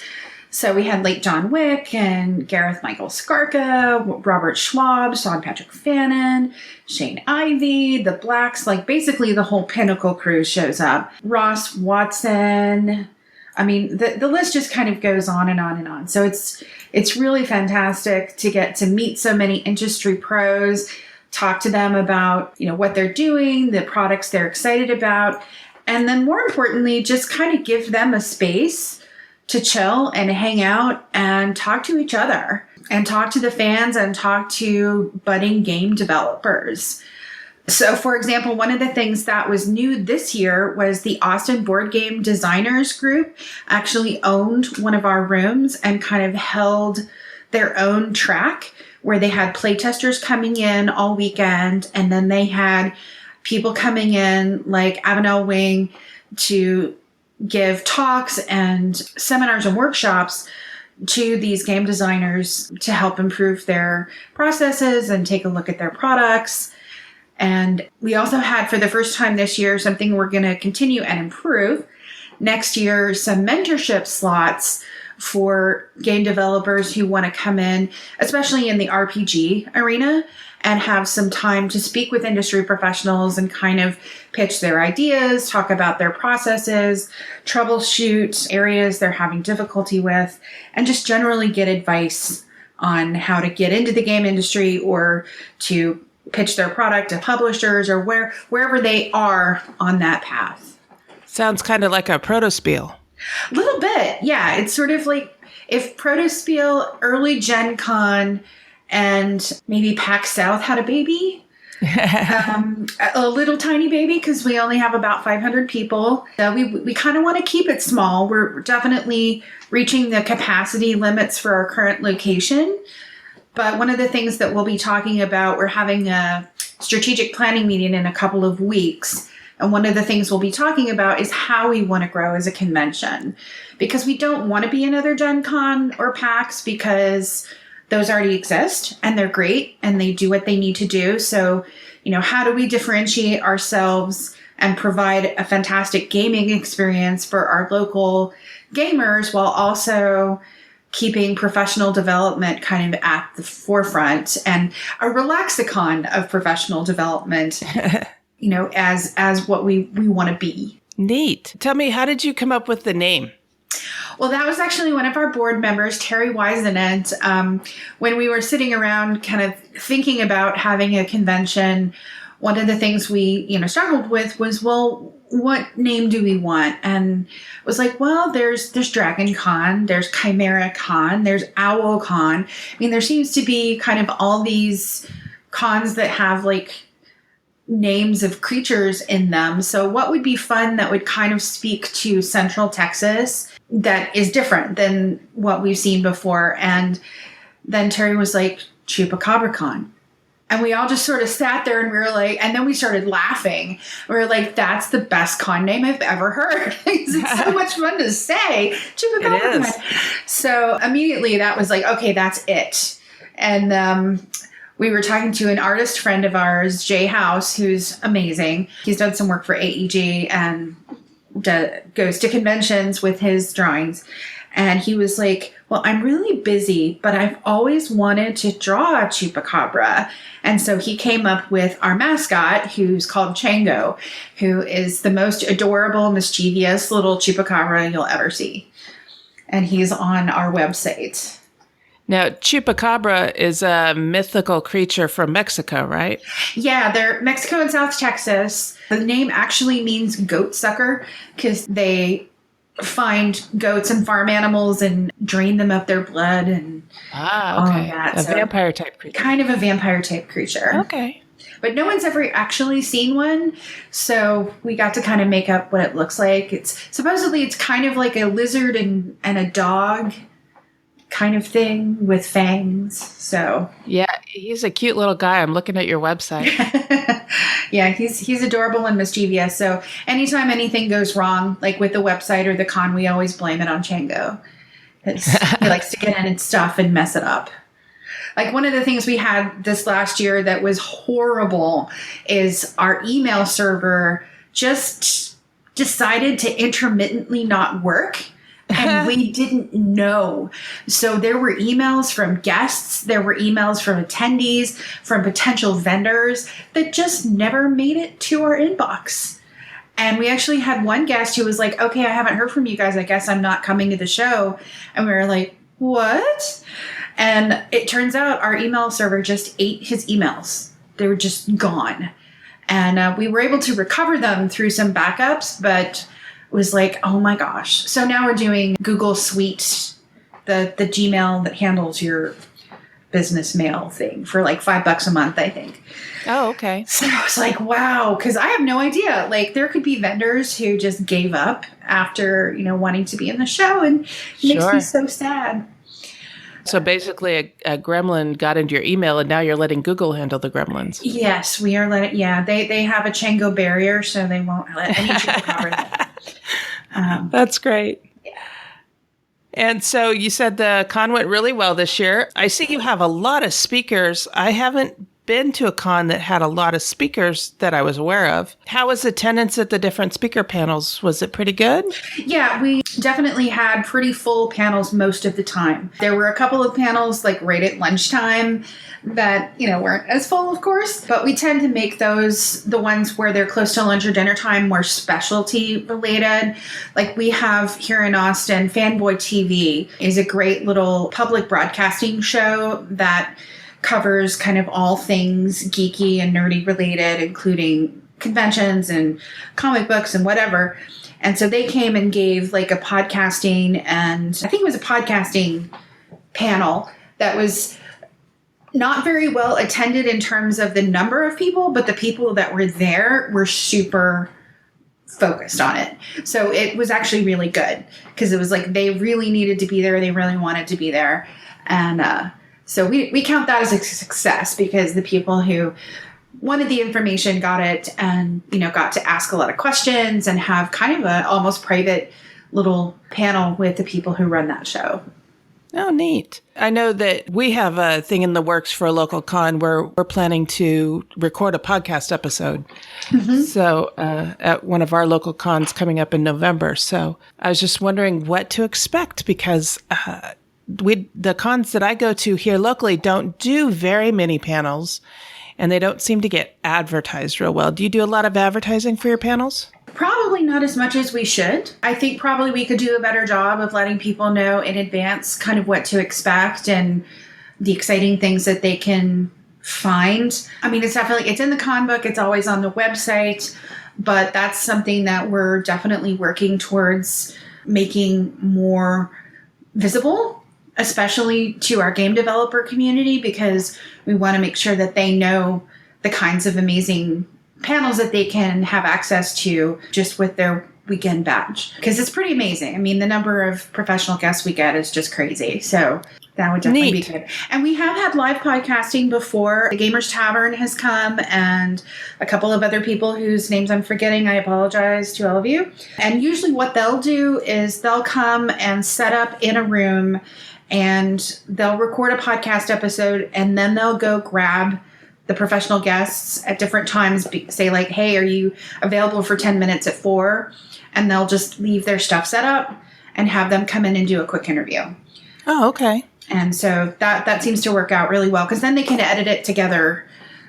So we had Lake John Wick and Gareth Michael Skarka, Robert Schwab, Sean Patrick Fannin, Shane Ivey, the Blacks, like basically the whole Pinnacle crew shows up. Ross Watson. I mean, the list just kind of goes on and on and on. So it's really fantastic to get to meet so many industry pros, talk to them about, what they're doing, the products they're excited about, and then more importantly, just kind of give them a space to chill and hang out and talk to each other and talk to the fans and talk to budding game developers. So, for example, one of the things that was new this year was the Austin Board Game Designers Group actually owned one of our rooms and kind of held their own track where they had playtesters coming in all weekend, and then they had people coming in like Avenel Wing to give talks and seminars and workshops to these game designers to help improve their processes and take a look at their products. And we also had, for the first time this year, something we're going to continue and improve next year, some mentorship slots for game developers who want to come in, especially in the RPG arena, and have some time to speak with industry professionals and kind of pitch their ideas, talk about their processes, troubleshoot areas they're having difficulty with, and just generally get advice on how to get into the game industry or to pitch their product to publishers or wherever they are on that path. Sounds kind of like a proto-spiel. A little bit, yeah. It's sort of like if proto-spiel, early Gen Con, and maybe PAX South had a baby. A little tiny baby, because we only have about 500 people. So we kind of want to keep it small. We're definitely reaching the capacity limits for our current location. But one of the things that we'll be talking about, we're having a strategic planning meeting in a couple of weeks. And one of the things we'll be talking about is how we want to grow as a convention. Because we don't want to be another Gen Con or PAX, because those already exist and they're great and they do what they need to do. So, how do we differentiate ourselves and provide a fantastic gaming experience for our local gamers while also keeping professional development kind of at the forefront and a relaxicon of professional development, as what we want to be. Neat. Tell me, how did you come up with the name? Well, that was actually one of our board members, Terry Wisenant. When we were sitting around kind of thinking about having a convention, one of the things we, struggled with was, well, what name do we want? And it was like, well, there's Dragon Con, there's Chimera Con, there's Owl Con. I mean, there seems to be kind of all these cons that have like names of creatures in them. So what would be fun that would kind of speak to Central Texas that is different than what we've seen before? And then Terry was like, Chupacabra Con. And we all just sort of sat there and we were like, and then we started laughing. We were like, that's the best con name I've ever heard. It's so much fun to say. Chupacabra Con. So immediately that was like, okay, that's it. And we were talking to an artist friend of ours, Jay House, who's amazing. He's done some work for AEG and goes to conventions with his drawings. And he was like, well, I'm really busy, but I've always wanted to draw a chupacabra. And so he came up with our mascot, who's called Chango, who is the most adorable, mischievous little chupacabra you'll ever see. And he's on our website. Now, Chupacabra is a mythical creature from Mexico, right? Yeah, they're Mexico and South Texas. The name actually means goat sucker because they find goats and farm animals and drain them of their blood and all okay. of that. A vampire type creature. Kind of a vampire type creature. Okay. But no one's ever actually seen one, so we got to kind of make up what it looks like. It's kind of like a lizard and a dog kind of thing with fangs. So yeah, he's a cute little guy. I'm looking at your website. Yeah, he's adorable and mischievous. So anytime anything goes wrong, like with the website or the con, we always blame it on Chango. He likes to get in and stuff and mess it up. Like one of the things we had this last year that was horrible is our email server just decided to intermittently not work. And we didn't know. So there were emails from guests, there were emails from attendees, from potential vendors that just never made it to our inbox. And we actually had one guest who was like, okay, I haven't heard from you guys. I guess I'm not coming to the show. And we were like, what? And it turns out our email server just ate his emails. They were just gone. And we were able to recover them through some backups, but was like, oh my gosh. So now we're doing Google Suite, the Gmail that handles your business mail thing for like $5 a month, I think. Oh, okay. So I was like, wow, because I have no idea. Like there could be vendors who just gave up after, wanting to be in the show, and it makes me so sad. So basically a gremlin got into your email and now you're letting Google handle the gremlins. Yes, we are letting, they have a Chango barrier, so they won't let any chupacabra. That's great. Yeah. And so you said the con went really well this year. I see you have a lot of speakers. I haven't been to a con that had a lot of speakers that I was aware of. How was attendance at the different speaker panels? Was it pretty good? Yeah, we definitely had pretty full panels most of the time. There were a couple of panels like right at lunchtime that, weren't as full, of course, but we tend to make those, the ones where they're close to lunch or dinner time, more specialty related. Like we have here in Austin, Fanboy TV is a great little public broadcasting show that covers kind of all things geeky and nerdy related, including conventions and comic books and whatever. And so they came and gave like a podcasting, and I think it was a podcasting panel that was not very well attended in terms of the number of people, but the people that were there were super focused on it. So it was actually really good because it was like they really needed to be there. They really wanted to be there. And so we count that as a success because the people who wanted the information got it and, got to ask a lot of questions and have kind of a almost private little panel with the people who run that show. Oh, neat. I know that we have a thing in the works for a local con where we're planning to record a podcast episode. Mm-hmm. So at one of our local cons coming up in November. So I was just wondering what to expect because the cons that I go to here locally don't do very many panels and they don't seem to get advertised real well. Do you do a lot of advertising for your panels? Probably not as much as we should. I think probably we could do a better job of letting people know in advance kind of what to expect and the exciting things that they can find. I mean, it's in the con book. It's always on the website, but that's something that we're definitely working towards making more visible, especially to our game developer community, because we want to make sure that they know the kinds of amazing panels that they can have access to just with their weekend badge. Because it's pretty amazing. I mean, the number of professional guests we get is just crazy. So that would definitely be good. And we have had live podcasting before. The Gamers Tavern has come and a couple of other people whose names I'm forgetting. I apologize to all of you. And usually what they'll do is they'll come and set up in a room and they'll record a podcast episode and then they'll go grab the professional guests at different times, say like, hey, are you available for 10 minutes at 4? And they'll just leave their stuff set up and have them come in and do a quick interview. Oh, okay. And so that seems to work out really well because then they can edit it together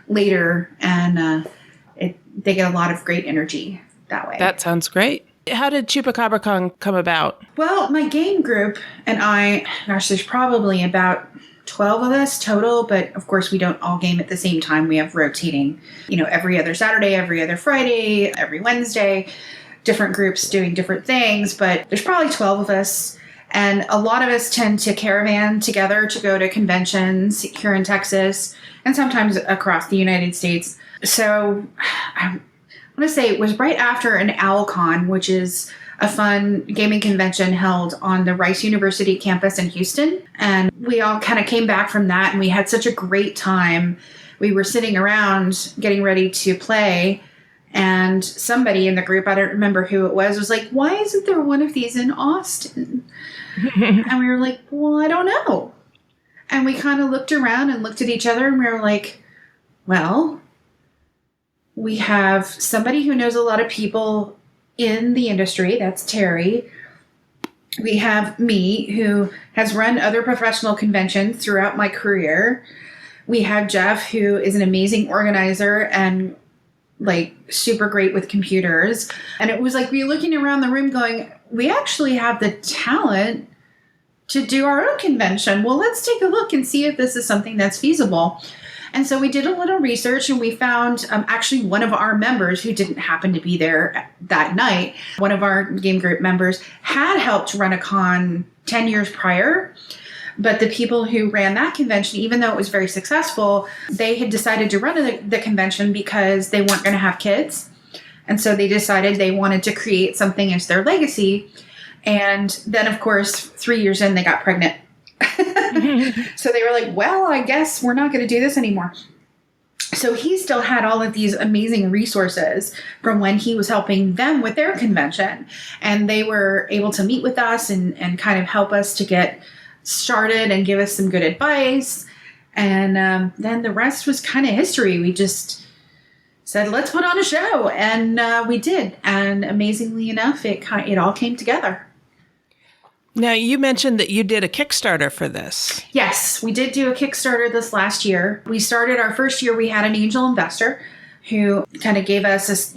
later and they get a lot of great energy that way. That sounds great. How did Chupacabra Con come about? Well, my game group and I, there's probably about 12 of us total, but of course we don't all game at the same time. We have rotating, every other Saturday, every other Friday, every Wednesday, different groups doing different things, but there's probably 12 of us. And a lot of us tend to caravan together to go to conventions here in Texas and sometimes across the United States. So I want to say it was right after an OwlCon, which is a fun gaming convention held on the Rice University campus in Houston. And we all kind of came back from that and we had such a great time. We were sitting around getting ready to play and somebody in the group, I don't remember who it was like, why isn't there one of these in Austin? And we were like, well, I don't know. And we kind of looked around and looked at each other and we were like, well, we have somebody who knows a lot of people in the industry. That's Terry. We have me, who has run other professional conventions throughout my career. We have Jeff, who is an amazing organizer and like super great with computers. And it was like we were looking around the room going, we actually have the talent to do our own convention. Well, let's take a look and see if this is something that's feasible. And so we did a little research and we found actually one of our members who didn't happen to be there that night. One of our game group members had helped run a con 10 years prior. But the people who ran that convention, even though it was very successful, they had decided to run the convention because they weren't going to have kids. And so they decided they wanted to create something as their legacy. And then, of course, 3 years in, they got pregnant. So they were like, well, I guess we're not going to do this anymore. So he still had all of these amazing resources from when he was helping them with their convention. And they were able to meet with us and kind of help us to get started and give us some good advice. And then the rest was kind of history. We just said, let's put on a show. And we did. And amazingly enough, it all came together. Now, you mentioned that you did a Kickstarter for this. Yes, we did do a Kickstarter this last year. We started our first year, we had an angel investor who kind of gave us this,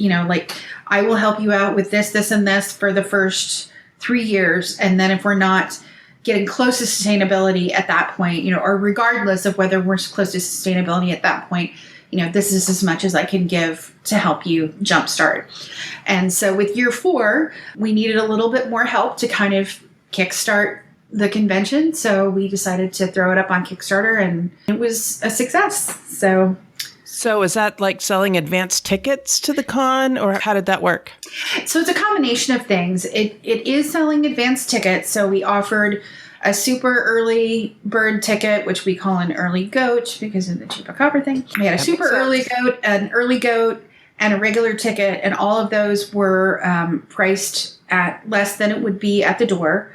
I will help you out with this, this, and this for the first 3 years. And then if we're not getting close to sustainability at that point, or regardless of whether we're close to sustainability at that point, this is as much as I can give to help you jumpstart. And so with year 4, we needed a little bit more help to kind of kickstart the convention. So we decided to throw it up on Kickstarter, and it was a success. So is that like selling advanced tickets to the con, or how did that work? So it's a combination of things. It is selling advanced tickets. So we offered a super early bird ticket, which we call an early goat because of the Chupacabra thing. We had a super early goat, an early goat, and a regular ticket. And all of those were priced at less than it would be at the door,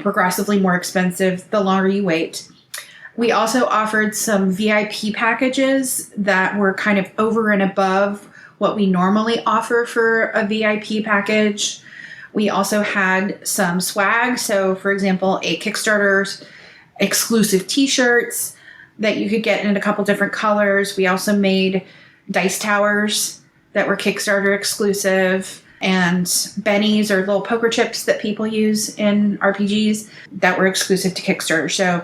progressively more expensive the longer you wait. We also offered some VIP packages that were kind of over and above what we normally offer for a VIP package. We also had some swag. So, for example, a Kickstarter exclusive t-shirts that you could get in a couple different colors. We also made dice towers that were Kickstarter exclusive, and bennies, or little poker chips that people use in RPGs, that were exclusive to Kickstarter. So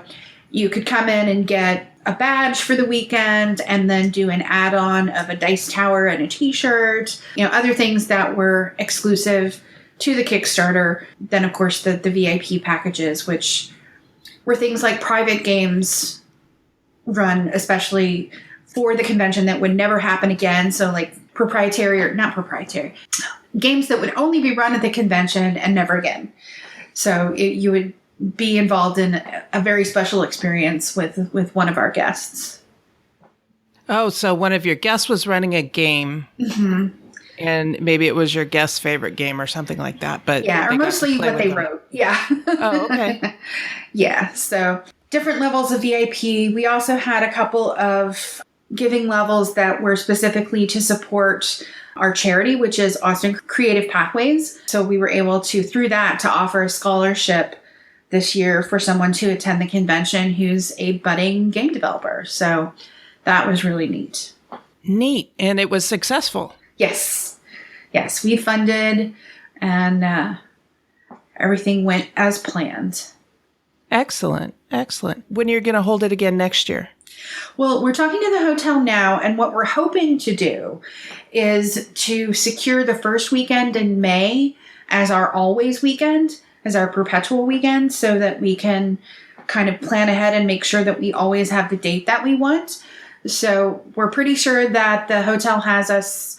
you could come in and get a badge for the weekend and then do an add-on of a dice tower and a t-shirt, other things that were exclusive to the Kickstarter. Then, of course, the VIP packages, which were things like private games run especially for the convention that would never happen again. So like games that would only be run at the convention and never again. So you would be involved in a very special experience with one of our guests. Oh, so one of your guests was running a game. Mm-hmm. And maybe it was your guest's favorite game or something like that. But yeah, or mostly what they wrote. Yeah. Oh, okay. Yeah. So different levels of VIP. We also had a couple of giving levels that were specifically to support our charity, which is Austin Creative Pathways. So we were able to, through that, to offer a scholarship this year for someone to attend the convention who's a budding game developer. So that was really neat. Neat. And it was successful. Yes. Yes. We funded, and everything went as planned. Excellent. Excellent. When are you going to hold it again next year? Well, we're talking to the hotel now, and what we're hoping to do is to secure the first weekend in May as our always weekend, as our perpetual weekend, so that we can kind of plan ahead and make sure that we always have the date that we want. So we're pretty sure that the hotel has us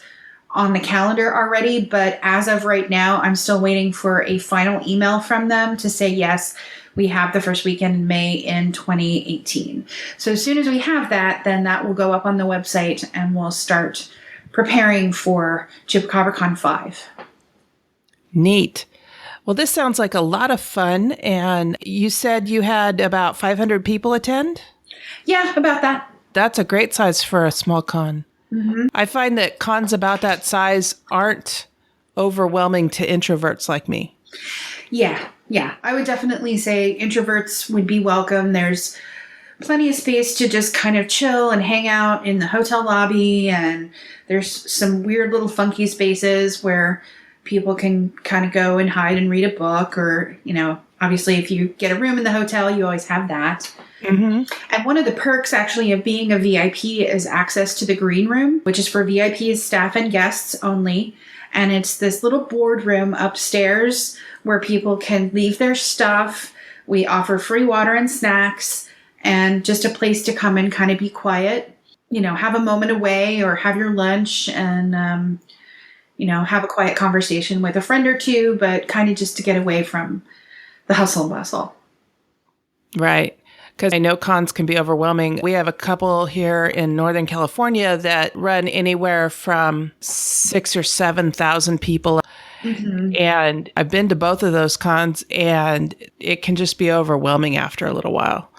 on the calendar already, but as of right now, I'm still waiting for a final email from them to say, yes, we have the first weekend in May in 2018. So as soon as we have that, then that will go up on the website and we'll start preparing for Chupacabra Con 5. Neat. Well, this sounds like a lot of fun. And you said you had about 500 people attend? Yeah, about that. That's a great size for a small con. Mm-hmm. I find that cons about that size aren't overwhelming to introverts like me. Yeah. I would definitely say introverts would be welcome. There's plenty of space to just kind of chill and hang out in the hotel lobby. And there's some weird little funky spaces where people can kind of go and hide and read a book, or, obviously if you get a room in the hotel, you always have that. Mm-hmm. And one of the perks actually of being a VIP is access to the green room, which is for VIPs, staff, and guests only. And it's this little boardroom upstairs where people can leave their stuff. We offer free water and snacks, and just a place to come and kind of be quiet, have a moment away or have your lunch and, have a quiet conversation with a friend or two, but kind of just to get away from the hustle and bustle. Right. Because I know cons can be overwhelming. We have a couple here in Northern California that run anywhere from 6,000 or 7,000 people. Mm-hmm. And I've been to both of those cons, and it can just be overwhelming after a little while.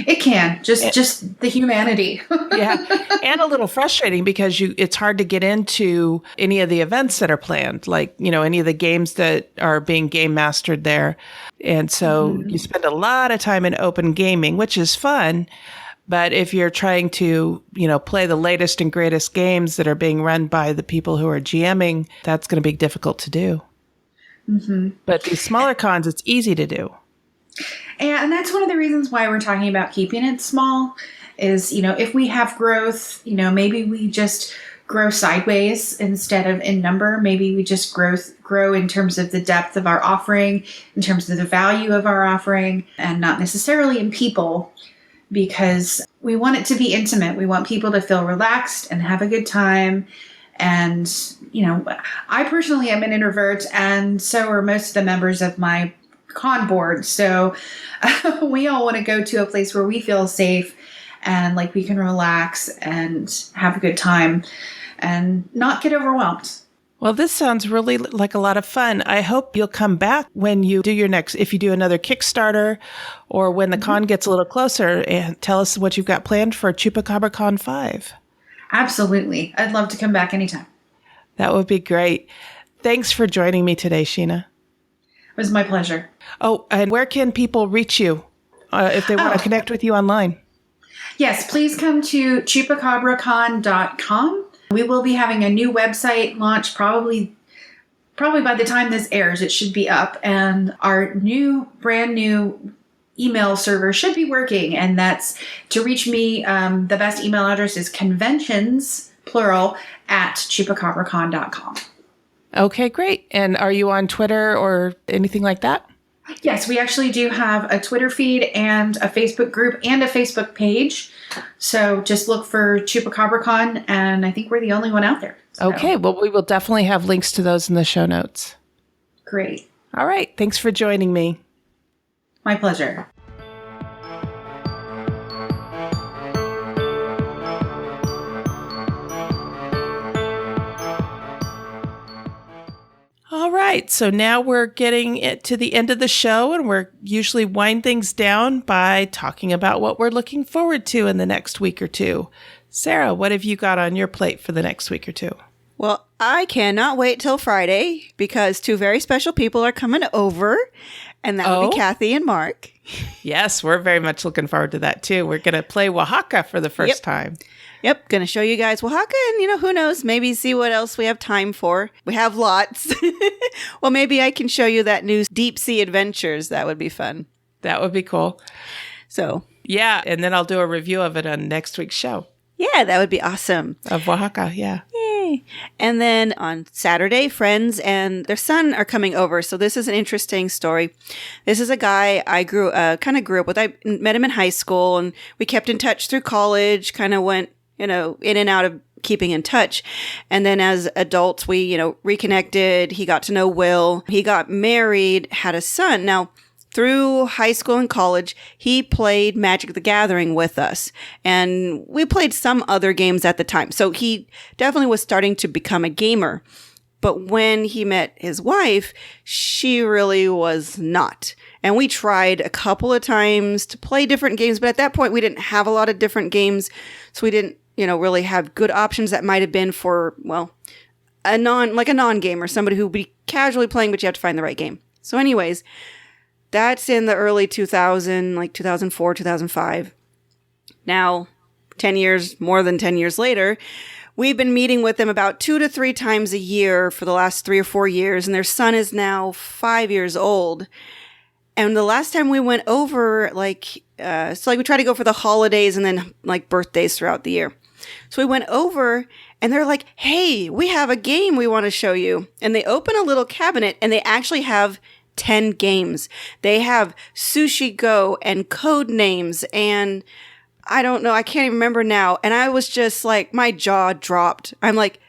It can just the humanity. Yeah, and a little frustrating because it's hard to get into any of the events that are planned, like any of the games that are being game mastered there, and so you spend a lot of time in open gaming, which is fun. But if you're trying to play the latest and greatest games that are being run by the people who are GMing, that's going to be difficult to do. But these smaller cons, it's easy to do. And that's one of the reasons why we're talking about keeping it small is, if we have growth, maybe we just grow sideways instead of in number. Maybe we just grow in terms of the depth of our offering, in terms of the value of our offering, and not necessarily in people, because we want it to be intimate. We want people to feel relaxed and have a good time. And, I personally am an introvert, and so are most of the members of my con board. So we all want to go to a place where we feel safe and like we can relax and have a good time and not get overwhelmed. Well, this sounds really like a lot of fun. I hope you'll come back when you do if you do another Kickstarter or when the con gets a little closer, and tell us what you've got planned for Chupacabra Con 5. Absolutely. I'd love to come back anytime. That would be great. Thanks for joining me today, Sheena. It was my pleasure. Oh, and where can people reach you if they want to connect with you online? Yes, please come to chupacabracon.com. We will be having a new website launch probably by the time this airs. It should be up, and our brand new email server should be working. And that's to reach me. The best email address is conventions, plural, @chupacabracon.com. Okay, great. And are you on Twitter or anything like that? Yes, we actually do have a Twitter feed and a Facebook group and a Facebook page. So just look for Chupacabra Con, and I think we're the only one out there. So. Okay, well, we will definitely have links to those in the show notes. Great. All right, thanks for joining me. My pleasure. All right, so now we're getting it to the end of the show, and we're usually wind things down by talking about what we're looking forward to in the next week or two. Sarah, what have you got on your plate for the next week or two? Well, I cannot wait till Friday because two very special people are coming over, and that will be Cathy and Mark. Yes, we're very much looking forward to that too. We're going to play Oaxaca for the first time. Yep, going to show you guys Oaxaca, and who knows, maybe see what else we have time for. We have lots. Well, maybe I can show you that new Deep Sea Adventures. That would be fun. That would be cool. So. Yeah, and then I'll do a review of it on next week's show. Yeah, that would be awesome. Of Oaxaca, yeah. Yay. And then on Saturday, friends and their son are coming over. So this is an interesting story. This is a guy I kind of grew up with. I met him in high school, and we kept in touch through college, kind of went in and out of keeping in touch. And then as adults, we, reconnected. He got to know Will. He got married, had a son. Now, through high school and college, he played Magic the Gathering with us. And we played some other games at the time. So he definitely was starting to become a gamer. But when he met his wife, she really was not. And we tried a couple of times to play different games. But at that point, we didn't have a lot of different games. So we didn't, really have good options that might have been for, a non-gamer, somebody who would be casually playing, but you have to find the right game. So anyways, that's in the early 2004, 2005. Now, more than 10 years later, we've been meeting with them about 2 to 3 times a year for the last 3 or 4 years, and their son is now 5 years old. And the last time we went over, we try to go for the holidays and then birthdays throughout the year. So we went over, and they're like, hey, we have a game we want to show you. And they open a little cabinet, and they actually have 10 games. They have Sushi Go and Code Names, and I don't know, I can't even remember now. And I was just like, my jaw dropped. I'm like,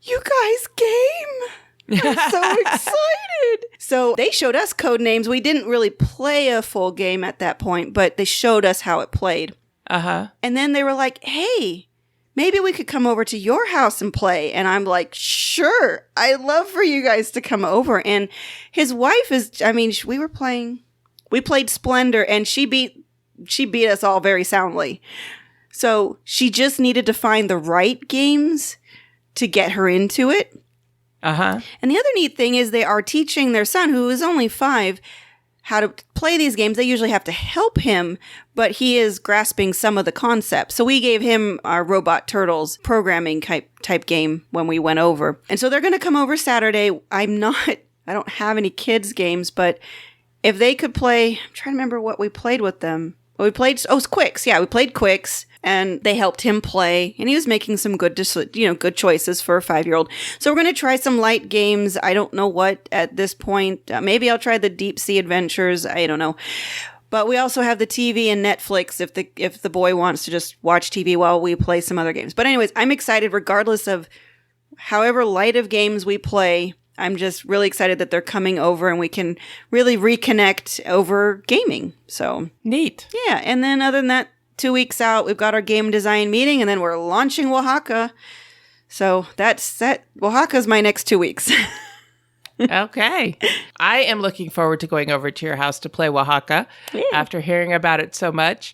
you guys game? I'm so excited. So they showed us Code Names. We didn't really play a full game at that point, but they showed us how it played. Uh-huh. And then they were like, hey, maybe we could come over to your house and play. And I'm like, sure, I'd love for you guys to come over. And his wife we played Splendor, and she beat she beat us all very soundly. So she just needed to find the right games to get her into it. Uh-huh. And the other neat thing is they are teaching their son, who is only 5, how to play these games. They usually have to help him, but he is grasping some of the concepts. So we gave him our Robot Turtles programming type game when we went over. And so they're going to come over Saturday. I don't have any kids games, but if they could play, I'm trying to remember what we played with them. Well, we played, Quicks. Yeah, we played Quicks, and they helped him play, and he was making some good choices for a 5-year-old. So we're going to try some light games. I don't know what at this point. Maybe I'll try the Deep Sea Adventures. I don't know. But we also have the TV and Netflix if the boy wants to just watch TV while we play some other games. But anyways, I'm excited regardless of however light of games we play. I'm just really excited that they're coming over and we can really reconnect over gaming. So neat. Yeah. And then other than that, 2 weeks out, we've got our game design meeting, and then we're launching Oaxaca. So that's that. Oaxaca's my next 2 weeks. Okay. I am looking forward to going over to your house to play Oaxaca after hearing about it so much.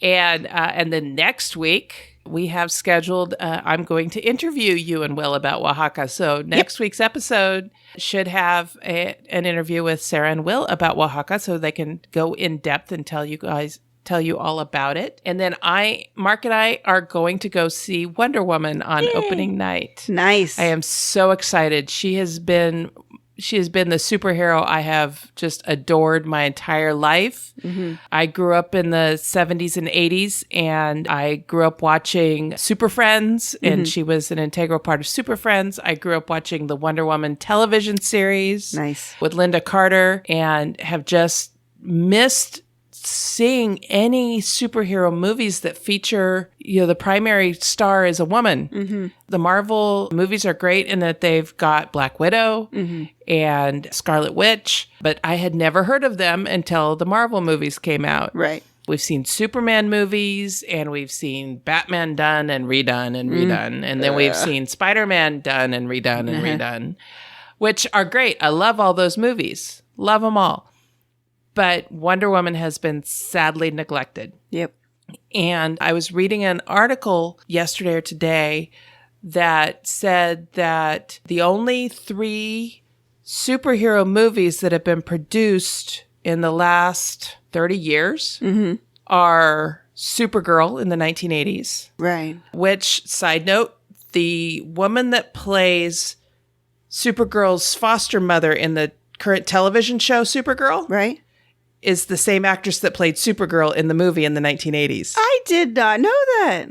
And then next week, we have scheduled, I'm going to interview you and Will about Oaxaca. So next week's episode should have an interview with Sarah and Will about Oaxaca so they can go in depth and tell you all about it. And then Mark and I are going to go see Wonder Woman on opening night. Nice. I am so excited. She has been the superhero I have just adored my entire life. Mm-hmm. I grew up in the 70s and 80s, and I grew up watching Super Friends, and she was an integral part of Super Friends. I grew up watching the Wonder Woman television series with Linda Carter, and have just missed seeing any superhero movies that feature, the primary star is a woman. Mm-hmm. The Marvel movies are great in that they've got Black Widow and Scarlet Witch, but I had never heard of them until the Marvel movies came out. Right. We've seen Superman movies, and we've seen Batman done and redone and redone. And then we've seen Spider-Man done and redone and redone, which are great. I love all those movies. Love them all. But Wonder Woman has been sadly neglected. Yep. And I was reading an article yesterday or today that said that the only 3 superhero movies that have been produced in the last 30 years are Supergirl in the 1980s. Right. Which, side note, the woman that plays Supergirl's foster mother in the current television show Supergirl. Right. Is the same actress that played Supergirl in the movie in the 1980s. I did not know that.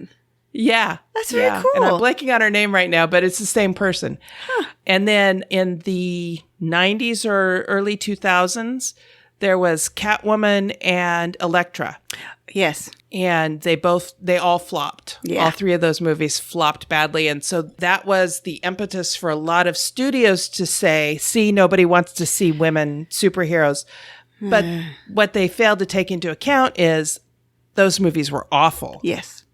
Yeah. That's very cool. And I'm blanking on her name right now, but it's the same person. Huh. And then in the 90s or early 2000s, there was Catwoman and Elektra. Yes. And they all flopped. Yeah. All 3 of those movies flopped badly. And so that was the impetus for a lot of studios to say, see, nobody wants to see women superheroes. But what they failed to take into account is those movies were awful. Yes.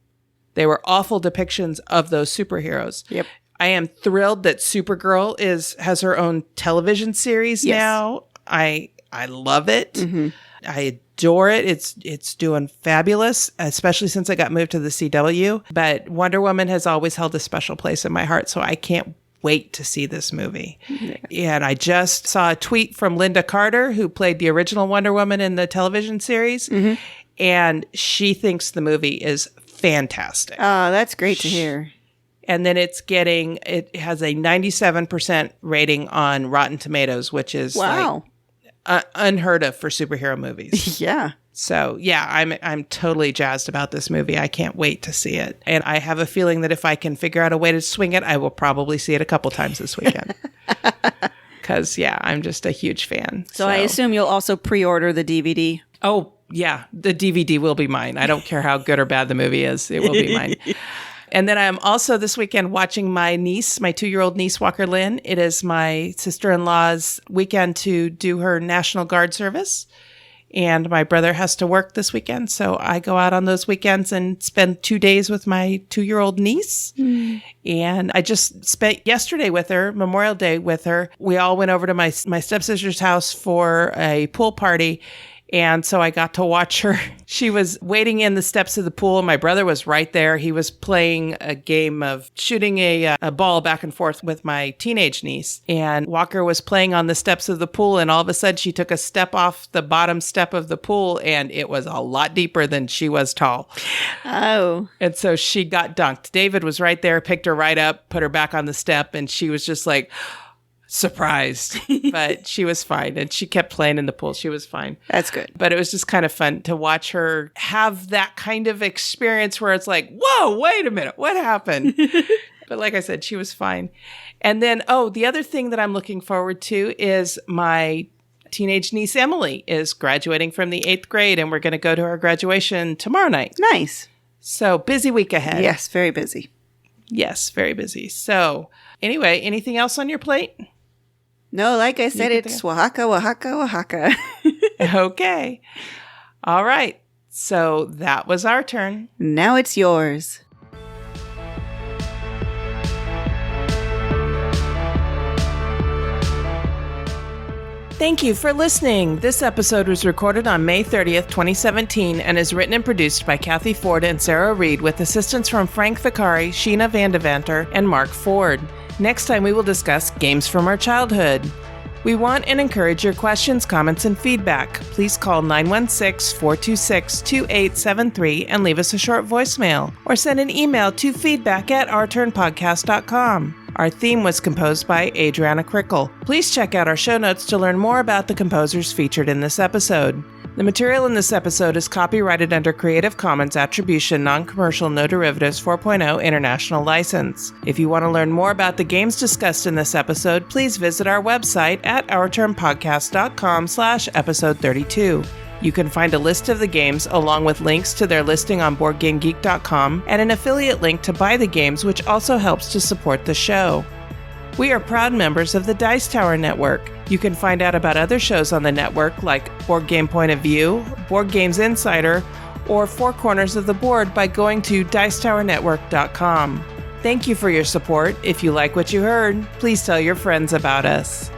They were awful depictions of those superheroes. Yep. I am thrilled that Supergirl has her own television series now. I love it. Mm-hmm. I adore it. It's doing fabulous, especially since I got moved to the CW. But Wonder Woman has always held a special place in my heart, so I can't wait to see this movie. Yeah. And I just saw a tweet from Linda Carter, who played the original Wonder Woman in the television series, and she thinks the movie is fantastic. Oh, that's great to hear. And then it has a 97% rating on Rotten Tomatoes, which is unheard of for superhero movies. Yeah. So yeah, I'm totally jazzed about this movie. I can't wait to see it. And I have a feeling that if I can figure out a way to swing it, I will probably see it a couple times this weekend. Because I'm just a huge fan. So I assume you'll also pre-order the DVD. Oh yeah, the DVD will be mine. I don't care how good or bad the movie is. It will be mine. And then I'm also this weekend watching my 2-year-old niece, Walker Lynn. It is my sister-in-law's weekend to do her National Guard service. And my brother has to work this weekend, so I go out on those weekends and spend 2 days with my 2-year-old niece. And I just spent yesterday with her, Memorial Day with her. We all went over to my stepsister's house for a pool party, And so I got to watch her. She was waiting in the steps of the pool. My brother was right there. He was playing a game of shooting a ball back and forth with my teenage niece. And Walker was playing on the steps of the pool. And all of a sudden, she took a step off the bottom step of the pool. And it was a lot deeper than she was tall. Oh. And so she got dunked. David was right there, picked her right up, put her back on the step. And she was just like... surprised, but she was fine. And she kept playing in the pool. She was fine. That's good. But it was just kind of fun to watch her have that kind of experience where it's like, whoa, wait a minute, what happened? But like I said, she was fine. And then, the other thing that I'm looking forward to is my teenage niece, Emily, is graduating from the 8th grade, and we're going to go to her graduation tomorrow night. Nice. So busy week ahead. Yes, very busy. Yes, very busy. So anyway, anything else on your plate? No, like I said, it's Oaxaca, Oaxaca, Oaxaca. Okay. All right. So that was our turn. Now it's yours. Thank you for listening. This episode was recorded on May 30th, 2017, and is written and produced by Kathy Ford and Sarah Reed with assistance from Frank Vicari, Sheena VanDeVanter, and Mark Ford. Next time, we will discuss games from our childhood. We want and encourage your questions, comments, and feedback. Please call 916-426-2873 and leave us a short voicemail, or send an email to feedback@ourturnpodcast.com. Our theme was composed by Adriana Crickle. Please check out our show notes to learn more about the composers featured in this episode. The material in this episode is copyrighted under Creative Commons Attribution Non-Commercial No Derivatives 4.0 International License. If you want to learn more about the games discussed in this episode, please visit our website at ourturnpodcast.com/episode 32. You can find a list of the games along with links to their listing on BoardGameGeek.com and an affiliate link to buy the games, which also helps to support the show. We are proud members of the Dice Tower Network. You can find out about other shows on the network like Board Game Point of View, Board Games Insider, or Four Corners of the Board by going to DicetowerNetwork.com. Thank you for your support. If you like what you heard, please tell your friends about us.